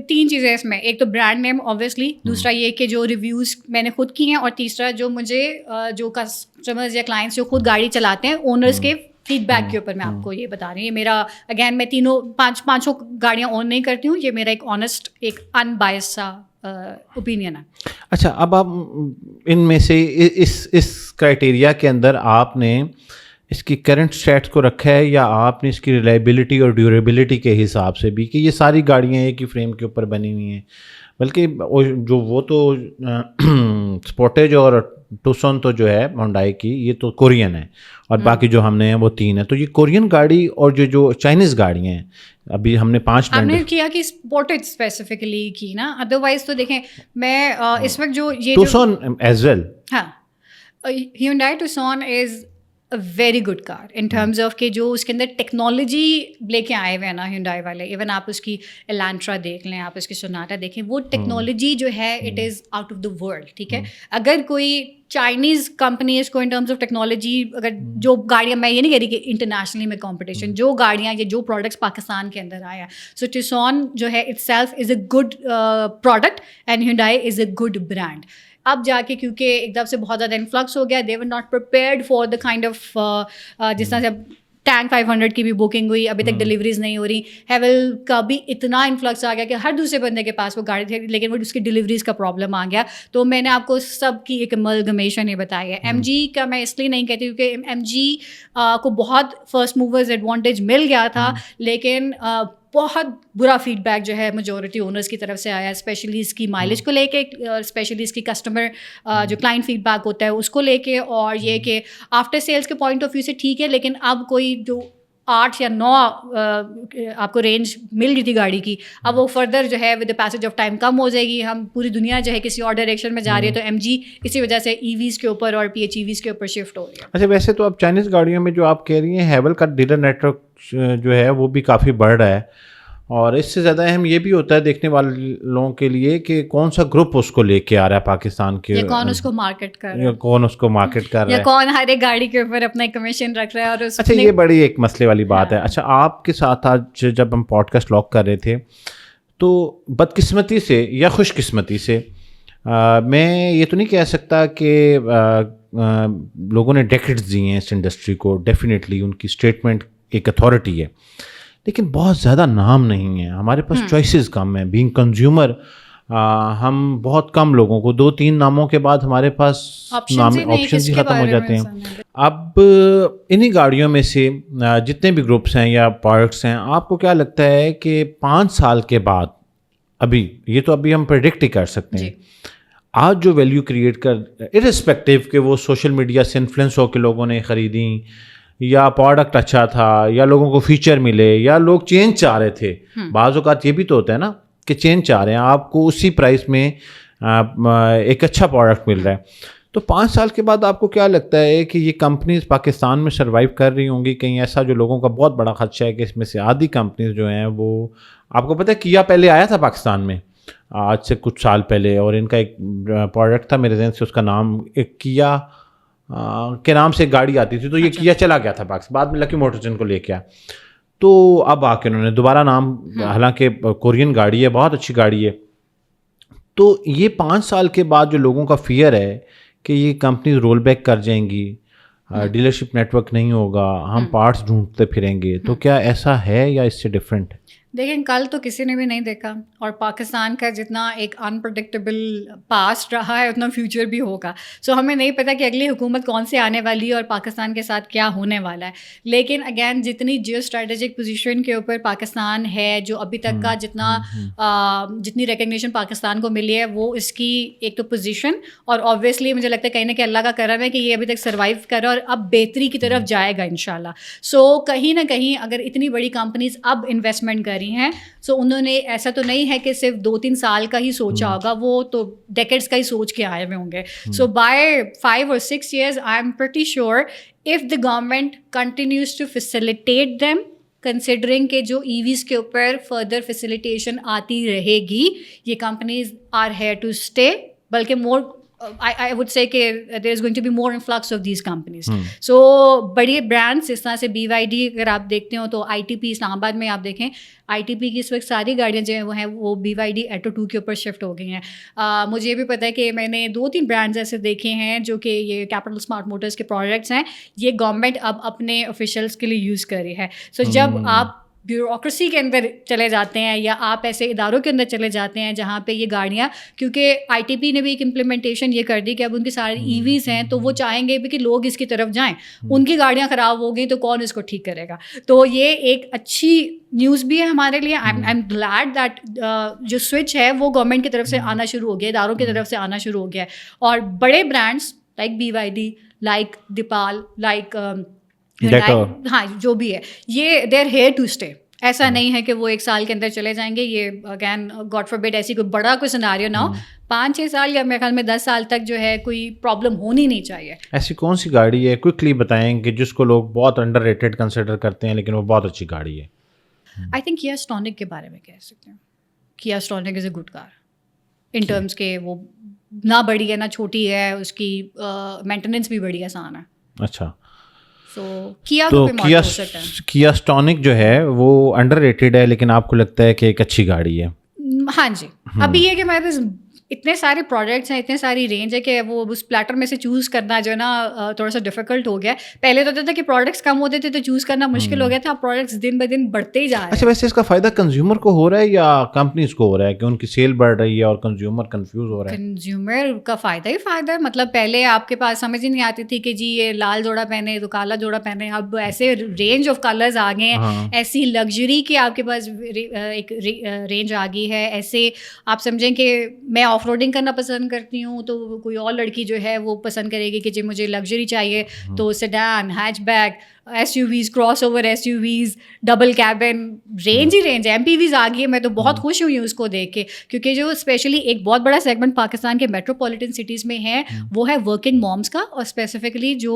3 چیزیں اس میں, ایک تو برانڈ نیم اوبویسلی, دوسرا یہ کہ جو ریویوز میں نے خود کی ہیں, اور تیسرا جو مجھے جو کسٹمرز یا کلائنٹس جو خود گاڑی چلاتے ہیں اونرز کے فیڈ بیک کے اوپر میں آپ کو یہ بتا رہی ہوں. یہ میرا اگین میں پانچوں گاڑیاں اون نہیں کرتی ہوں, یہ میرا ایک آنیسٹ ایک ان بائس سا اوپینین ہے. اچھا, اب آپ ان میں سے اس کرائٹیریا کے اندر آپ نے اس کی کرنٹ اسٹیٹس کو رکھا ہے یا آپ نے اس کی ریلائبلٹی اور ڈیوریبلٹی کے حساب سے بھی کہ یہ ساری گاڑیاں ایک ہی فریم کے اوپر بنی ہوئی ہیں؟ بلکہ جو وہ تو اسپورٹیج اور ٹوسون تو جو ہے ہونڈائی کی یہ تو کورین ہے اور باقی جو ہم نے ہیں وہ 3 ہیں. تو یہ کورین گاڑی اور جو چائنیز گاڑیاں ہیں ابھی ہم نے 5 ہم نے کیا کہ اسپورٹیج اسپیسیفکلی کی نا, ادروائز تو دیکھیں میں اس وقت جو یہ ٹوسون ایز ویل. ہاں Hyundai Tucson is a very good car in terms of کہ جو اس کے اندر ٹیکنالوجی لے کے آئے ہوئے ہیں نا ہیونڈائی والے, ایون آپ اس کی الانٹرا دیکھ لیں, آپ اس کی سوناٹا دیکھیں, وہ ٹیکنالوجی جو ہے it is out of the world. ٹھیک ہے, اگر کوئی چائنیز کمپنیز کو ان ٹرمز آف ٹیکنالوجی اگر جو گاڑیاں, میں یہ نہیں کہہ رہی کہ انٹرنیشنلی میں کمپٹیشن, جو گاڑیاں یا جو پروڈکٹس پاکستان کے اندر آیا, سو ٹوسون جو ہے it self is a good product and Hyundai is a good brand. اب جا کے کیونکہ ایک دم سے بہت زیادہ انفلکس ہو گیا, they were not prepared for the kind of جس طرح سے ٹینک 500 کی بھی بکنگ ہوئی, ابھی تک ڈلیوریز نہیں ہو رہی. ہیول کا بھی اتنا انفلکس آ گیا کہ ہر دوسرے بندے کے پاس وہ گاڑی تھی, لیکن وہ اس کی ڈلیوریز کا پرابلم آ گیا. تو میں نے آپ کو سب کی ایک املگمیشن یہ بتائی ہے. ایم جی کا میں اس لیے نہیں کہتی کیونکہ ایم جی کو بہت فرسٹ موورز ایڈوانٹیج مل گیا تھا, لیکن بہت برا فیڈ بیک جو ہے میجورٹی اونرس کی طرف سے آیا, اسپیشلی اس کی مائلیج کو لے کے, اسپیشلی اس کی کسٹمر جو کلائنٹ فیڈ بیک ہوتا ہے اس کو لے کے, اور یہ کہ آفٹر سیلس کے پوائنٹ آف ویو سے ٹھیک ہے, لیکن اب کوئی جو 8 یا 9 آپ کو رینج مل رہی تھی گاڑی کی, اب وہ فردر جو ہے with the passage of time کم ہو جائے گی. ہم پوری دنیا جو ہے کسی اور ڈائریکشن میں جا رہی ہے, تو ایم جی اسی وجہ سے ای ویز کے اوپر اور پی ایچ ای ویز کے اوپر شفٹ ہو رہی ہے. اچھا, ویسے تو اب چائنیز گاڑیوں میں جو آپ کہہ رہی ہیں ہیول کا ڈیلر نیٹورک جو ہے وہ بھی کافی بڑھ رہا ہے, اور اس سے زیادہ اہم یہ بھی ہوتا ہے دیکھنے والوں کے لیے کہ کون سا گروپ اس کو لے کے آ رہا ہے پاکستان کے, یا کون اس کو مارکیٹ کر رہا ہے, یا کون اس کو مارکیٹ کر رہا ہے, یا کون ہر ایک گاڑی کے اوپر اپنا کمیشن رکھ رہا ہے. اور اچھا یہ بڑی ایک مسئلے والی بات ہے. اچھا, آپ کے ساتھ آج جب ہم پوڈ کاسٹ لاک کر رہے تھے تو بدقسمتی سے یا خوش قسمتی سے میں یہ تو نہیں کہہ سکتا کہ لوگوں نے ڈیکیڈز دی ہیں اس انڈسٹری کو, ڈیفینیٹلی ان کی اسٹیٹمنٹ ایک اتھارٹی ہے, لیکن بہت زیادہ نام نہیں ہیں ہمارے پاس, چوائسیز کم ہیں. بینگ کنزیومر ہم بہت کم لوگوں کو 2-3 ناموں کے بعد ہمارے پاس آپشنز ہی ختم ہو جاتے ہیں. اب انہی گاڑیوں میں سے جتنے بھی گروپس ہیں یا پروڈکٹس ہیں, آپ کو کیا لگتا ہے کہ 5 سال کے بعد, ابھی یہ تو ابھی ہم پریڈکٹ ہی کر سکتے ہیں, آج جو ویلیو کریٹ کر ارسپیکٹیو کہ وہ سوشل میڈیا سے انفلوئنس ہو کے لوگوں نے خریدیں, یا پروڈکٹ اچھا تھا, یا لوگوں کو فیچر ملے, یا لوگ چینج چاہ رہے تھے, بعض اوقات یہ بھی تو ہوتا ہے نا کہ چینج چاہ رہے ہیں, آپ کو اسی پرائس میں ایک اچھا پروڈکٹ مل رہا ہے. تو 5 سال کے بعد آپ کو کیا لگتا ہے کہ یہ کمپنیز پاکستان میں سروائیو کر رہی ہوں گی؟ کہیں ایسا جو لوگوں کا بہت بڑا خدشہ ہے کہ اس میں سے آدھی کمپنیز جو ہیں وہ, آپ کو پتہ ہے کیا پہلے آیا تھا پاکستان میں آج سے کچھ سال پہلے, اور ان کا ایک پروڈکٹ تھا میرے ذہن سے, اس کا نام ایک کیا کے نام سے گاڑی آتی تھی, تو یہ کیا چلا گیا تھا پاکستان, بعد میں لکی موٹرز ان کو لے کے آیا. تو اب آ کے انہوں نے دوبارہ نام, حالانکہ کورین گاڑی ہے, بہت اچھی گاڑی ہے. تو یہ 5 سال کے بعد جو لوگوں کا فیئر ہے کہ یہ کمپنیز رول بیک کر جائیں گی, ڈیلرشپ نیٹ ورک نہیں ہوگا, ہم پارٹس ڈھونڈتے پھریں گے, تو کیا ایسا ہے یا اس سے ڈفرینٹ ہے؟ دیکھیں, کل تو کسی نے بھی نہیں دیکھا, اور پاکستان کا جتنا ایک انپرڈکٹیبل پاسٹ رہا ہے اتنا فیوچر بھی ہوگا. سو ہمیں نہیں پتہ کہ اگلی حکومت کون سی آنے والی ہے اور پاکستان کے ساتھ کیا ہونے والا ہے. لیکن اگین جتنی جیو اسٹریٹجک پوزیشن کے اوپر پاکستان ہے, جو ابھی تک کا جتنی ریکگنیشن پاکستان کو ملی ہے, وہ اس کی ایک تو پوزیشن, اور آبویسلی مجھے لگتا ہے کہیں نہ کہیں اللہ کا کرم ہے کہ یہ ابھی تک سروائیو کر رہا ہے اور اب بہتری کی طرف جائے گا انشاءاللہ. سو کہیں نہ کہیں اگر اتنی بڑی کمپنیز اب انویسٹمنٹ کر ہیں, سو انہوں نے ایسا تو نہیں ہے کہ صرف 2-3 سال کا ہی سوچا ہوگا, وہ تو ڈیکیڈز کا ہی سوچ کے آئے ہوئے ہوں گے. So by 5 or 6 years I am pretty sure if the government continues to facilitate them, considering کہ جو ای ویز کے اوپر فردر فیسیلیٹیشن آتی رہے گی, یہ companies are here to stay, بلکہ مور I would say کہ there is going to be more influx of these companies. So بڑی برانڈس اس طرح سے BYD اگر آپ دیکھتے ہو تو ITP اسلام آباد میں آپ دیکھیں, ITP کی اس وقت ساری گاڑیاں جو ہیں وہ BYD Atto 2 کے اوپر شفٹ ہو گئی ہیں. مجھے یہ بھی پتہ ہے کہ میں نے 2-3 برانڈز ایسے دیکھے ہیں جو کہ یہ کیپٹل اسمارٹ موٹرز کے پروڈکٹس ہیں, یہ گورنمنٹ اب اپنے آفیشلس کے لیے یوز کر رہی ہے. سو جب آپ بیوروکریسی کے اندر چلے جاتے ہیں یا آپ ایسے اداروں کے اندر چلے جاتے ہیں جہاں پہ یہ گاڑیاں, کیونکہ آئی ٹی پی نے بھی ایک امپلیمنٹیشن یہ کر دی کہ اب ان کی ساری ای ویز ہیں تو وہ چاہیں گے بھی کہ لوگ اس کی طرف جائیں. ان کی گاڑیاں خراب ہو گئیں تو کون اس کو ٹھیک کرے گا. تو یہ ایک اچھی نیوز بھی ہے ہمارے لیے. آئی ایم گلیڈ دیٹ جو سوئچ ہے وہ گورنمنٹ کی طرف سے آنا شروع ہو گیا, اداروں کی طرف سے آنا شروع ہو گیا ہے. اور بڑے brands like BYD, like Deepal, like ہاں جو بھی ہے, یہ they are here to stay. ایسا نہیں ہے کہ وہ 1 سال کے اندر چلے جائیں گے. یہ اگین گاڈ فاربڈ ایسی کوئی بڑا کوئی سیناریو نہ ہو, 5-6 سال یا میرے خیال میں 10 سال تک جو ہے کوئی پرابلم ہونی نہیں چاہیے. ایسی کون سی گاڑی ہے کوئکلی بتائیں کہ جس کو لوگ بہت انڈر ریٹڈ کنسیڈر کرتے ہیں لیکن وہ بہت اچھی گاڑی ہے؟ آئی تھنک کیا اسٹونک کے بارے میں کہہ سکتے ہیں. کیا اسٹونک از a good car in terms کے وہ نہ بڑی ہے نہ چھوٹی ہے, اس کی مینٹیننس بھی بڑی آسان ہے. اچھا, تو کیا اسٹونک جو ہے وہ انڈر ریٹڈ ہے لیکن آپ کو لگتا ہے کہ ایک اچھی گاڑی ہے؟ ہاں جی. ابھی یہ کہ میرے پاس اتنے سارے پروڈکٹس ہیں, اتنے ساری رینج ہے کہ وہ اس پلیٹر میں سے چوز کرنا جو ہے نا تھوڑا سا ڈیفیکلٹ ہو گیا. پہلے تو ہوتا تھا کہ پروڈکٹس کم ہوتے تھے تو چوز کرنا مشکل ہو گیا تھا, پروڈکٹس دن بہ دن بڑھتے ہی جا رہے ہیں. اچھا, ویسے اس کا فائدہ کنزیومر کو ہو رہا ہے یا کمپنیز کو ہو رہا ہے کہ ان کی سیل بڑھ رہی ہے اور کنزیومر کنفیوز ہو رہا ہے؟ کنزیومر کا فائدہ ہی فائدہ ہے. مطلب پہلے آپ کے پاس سمجھ ہی نہیں آتی تھی کہ جی یہ لال جوڑا پہنے تو کالا جوڑا پہنے. اب ایسے رینج آف کلرز آ گئے ہیں, ایسی لگژری کی آپ کے پاس ایک رینج آ گئی ہے. ایسے آپ سمجھیں کہ میں آف روڈنگ کرنا پسند کرتی ہوں تو کوئی اور لڑکی جو ہے وہ پسند کرے گی کہ جی مجھے لگژری چاہیے تو sedan, hatchback, SUVs, crossover SUVs, double cabin, range ہی رینج ہے. MPVs آ گئی ہے. میں تو بہت خوش ہوئی ہوں اس کو دیکھ کے, کیونکہ جو اسپیشلی ایک بہت بڑا سیگمنٹ پاکستان کے میٹروپولیٹن سٹیز میں ہے وہ ہے ورکنگ مومس کا, اور اسپیسیفکلی جو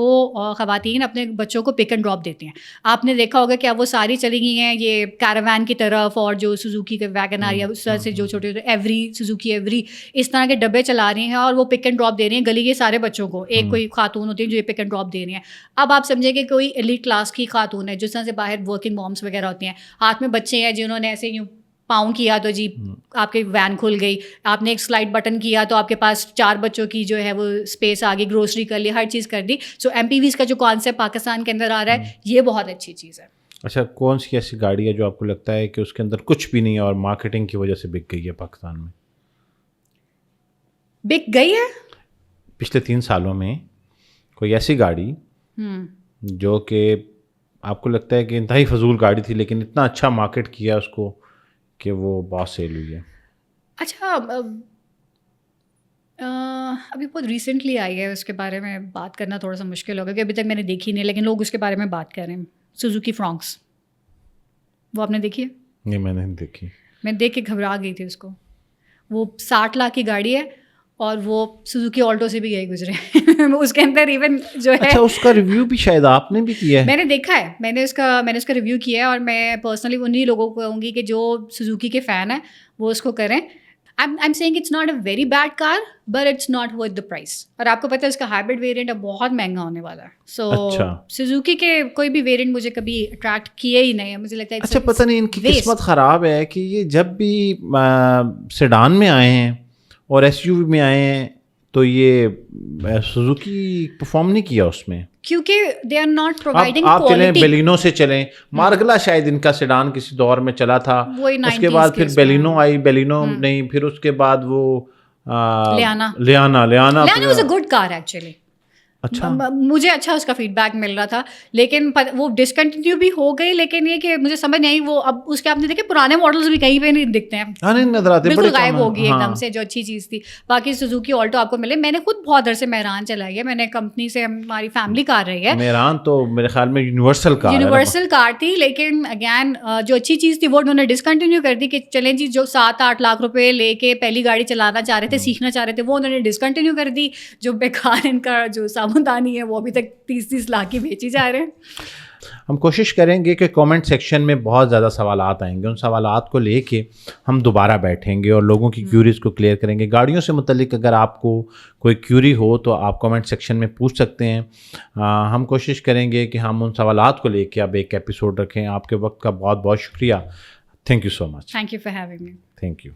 خواتین اپنے بچوں کو پک اینڈ ڈراپ دیتی ہیں. آپ نے دیکھا ہوگا کہ اب وہ ساری چلی گئی ہیں یہ کیراوین کی طرف, اور جو سوزوکی کے ویگن آر یا اس طرح سے جو چھوٹے ایوری, سوزوکی ایوری, اس طرح کے ڈبے چلا رہی ہیں اور وہ پک اینڈ ڈراپ دے رہی ہیں گلی کے سارے بچوں کو. ایک کوئی خاتون ہوتی ہے جو یہ پک اینڈ ڈراپ دے رہی ہیں. اب آپ سمجھیں کہ کوئی ایلیٹ کلاس کی خاتون ہے جس طرح سے باہر ورکنگ مومس وغیرہ ہوتی ہیں, ہاتھ میں بچے ہیں جنہوں نے ایسے یوں پاؤں کیا تو جی آپ کی وین کھل گئی, آپ نے ایک سلائڈ بٹن کیا تو آپ کے پاس 4 بچوں کی جو ہے وہ اسپیس آ گئی, گروسری کر لی, ہر چیز کر دی. سو MPVs کا جو کانسیپٹ پاکستان کے اندر آ رہا ہے یہ بہت اچھی چیز ہے. اچھا, کون سی ایسی گاڑی ہے جو آپ کو لگتا ہے کہ اس کے اندر کچھ بھی نہیں ہے اور مارکیٹنگ کی وجہ سے بک گئی ہے پاکستان میں؟ بک گئی ہے پچھلے 3 سالوں میں کوئی ایسی گاڑی جو کہ آپ کو لگتا ہے کہ انتہائی فضول گاڑی تھی لیکن اتنا اچھا مارکیٹ کیا اس کو کہ وہ بہت سیل ہوئی ہے؟ اچھا, ابھی بہت ریسنٹلی آئی ہے, اس کے بارے میں بات کرنا تھوڑا سا مشکل ہوگا کہ ابھی تک میں نے دیکھی نہیں, لیکن لوگ اس کے بارے میں بات کر رہے ہیں. سوزوکی فرانکس, وہ آپ نے دیکھی ہے؟ نہیں, میں نے نہیں دیکھی. میں دیکھ کے گھبرا گئی تھی اس کو. وہ 60 لاکھ کی گاڑی ہے اور وہ سوزوکی آلٹو سے بھی گئے گزرے. اس کے اندر ایون جو ہے, اچھا, اس کا ریویو بھی شاید آپ نے بھی کیا ہے. میں نے دیکھا ہے, میں نے اس کا ریویو کیا ہے, اور میں پرسنلی انہیں لوگوں کو کہوں گی کہ جو سوزوکی کے فین ہیں وہ اس کو کریں. I'm saying it's not a very bad car, but it's not worth the price. اور آپ کو پتہ ہے اس کا ہائبرڈ ویریئنٹ اب بہت مہنگا ہونے والا ہے. سو سوزوکی کے کوئی بھی ویریئنٹ مجھے کبھی اٹریکٹ کیے ہی نہیں ہے. مجھے لگتا ہے اچھا, پتہ نہیں ان کی قسمت خراب ہے کہ یہ جب بھی سیڈان میں آئے ہیں اور SUV میں آئے ہیں تو یہ سوزوکی پرفارم نہیں کیا اس میں, کیونکہ دے آر ناٹ پرووائڈنگ آپ چلیں کوالٹی. بیلینو سے چلیں, مارگلا شاید ان کا سیڈان کسی دور میں چلا تھا, اس کے بعد پھر بیلینو آئی, بیلینو نہیں, پھر اس کے بعد وہ Liana was a good car actually. اچھا, مجھے اچھا اس کا فیڈ بیک مل رہا تھا, لیکن وہ ڈسکنٹینیو بھی ہو گئی. لیکن یہ کہ مجھے سمجھ نہیں, وہ اب اس کے آپ نے دیکھے پرانے ماڈلس بھی کہیں پہ نہیں دکھتے ہیں, نظر آتے, بالکل غائب ہو گئی ایک دم سے, جو اچھی چیز تھی. باقی سوزوکی آلٹو آپ کو ملے. میں نے خود بہت عرصے مہران چلائی ہے, میں نے کمپنی سے, ہماری فیملی کار رہی ہے. مہران تو میرے خیال میں یونیورسل کار تھی, لیکن اگین جو اچھی چیز تھی وہ انہوں نے ڈسکنٹینیو کر دی کہ چلیں جی جو 7-8 لاکھ روپے لے کے پہلی گاڑی چلانا چاہ رہے تھے, سیکھنا چاہ رہے تھے, وہ انہوں نے ڈسکنٹینیو کر دی. جو بیکار ان کا جو ساماندانی ہے وہ ابھی تک 30-30 لاکھ کی بیچی جا رہے ہیں. ہم کوشش کریں گے کہ کامنٹ سیکشن میں بہت زیادہ سوالات آئیں گے, ان سوالات کو لے کے ہم دوبارہ بیٹھیں گے اور لوگوں کی کیوریز کو کلیئر کریں گے. گاڑیوں سے متعلق اگر آپ کو کوئی کیوری ہو تو آپ کامنٹ سیکشن میں پوچھ سکتے ہیں. ہم کوشش کریں گے کہ ہم ان سوالات کو لے کے اب ایک ایپیسوڈ رکھیں. آپ کے وقت کا بہت بہت شکریہ. Thank you so much. Thank you for having me. Thank you.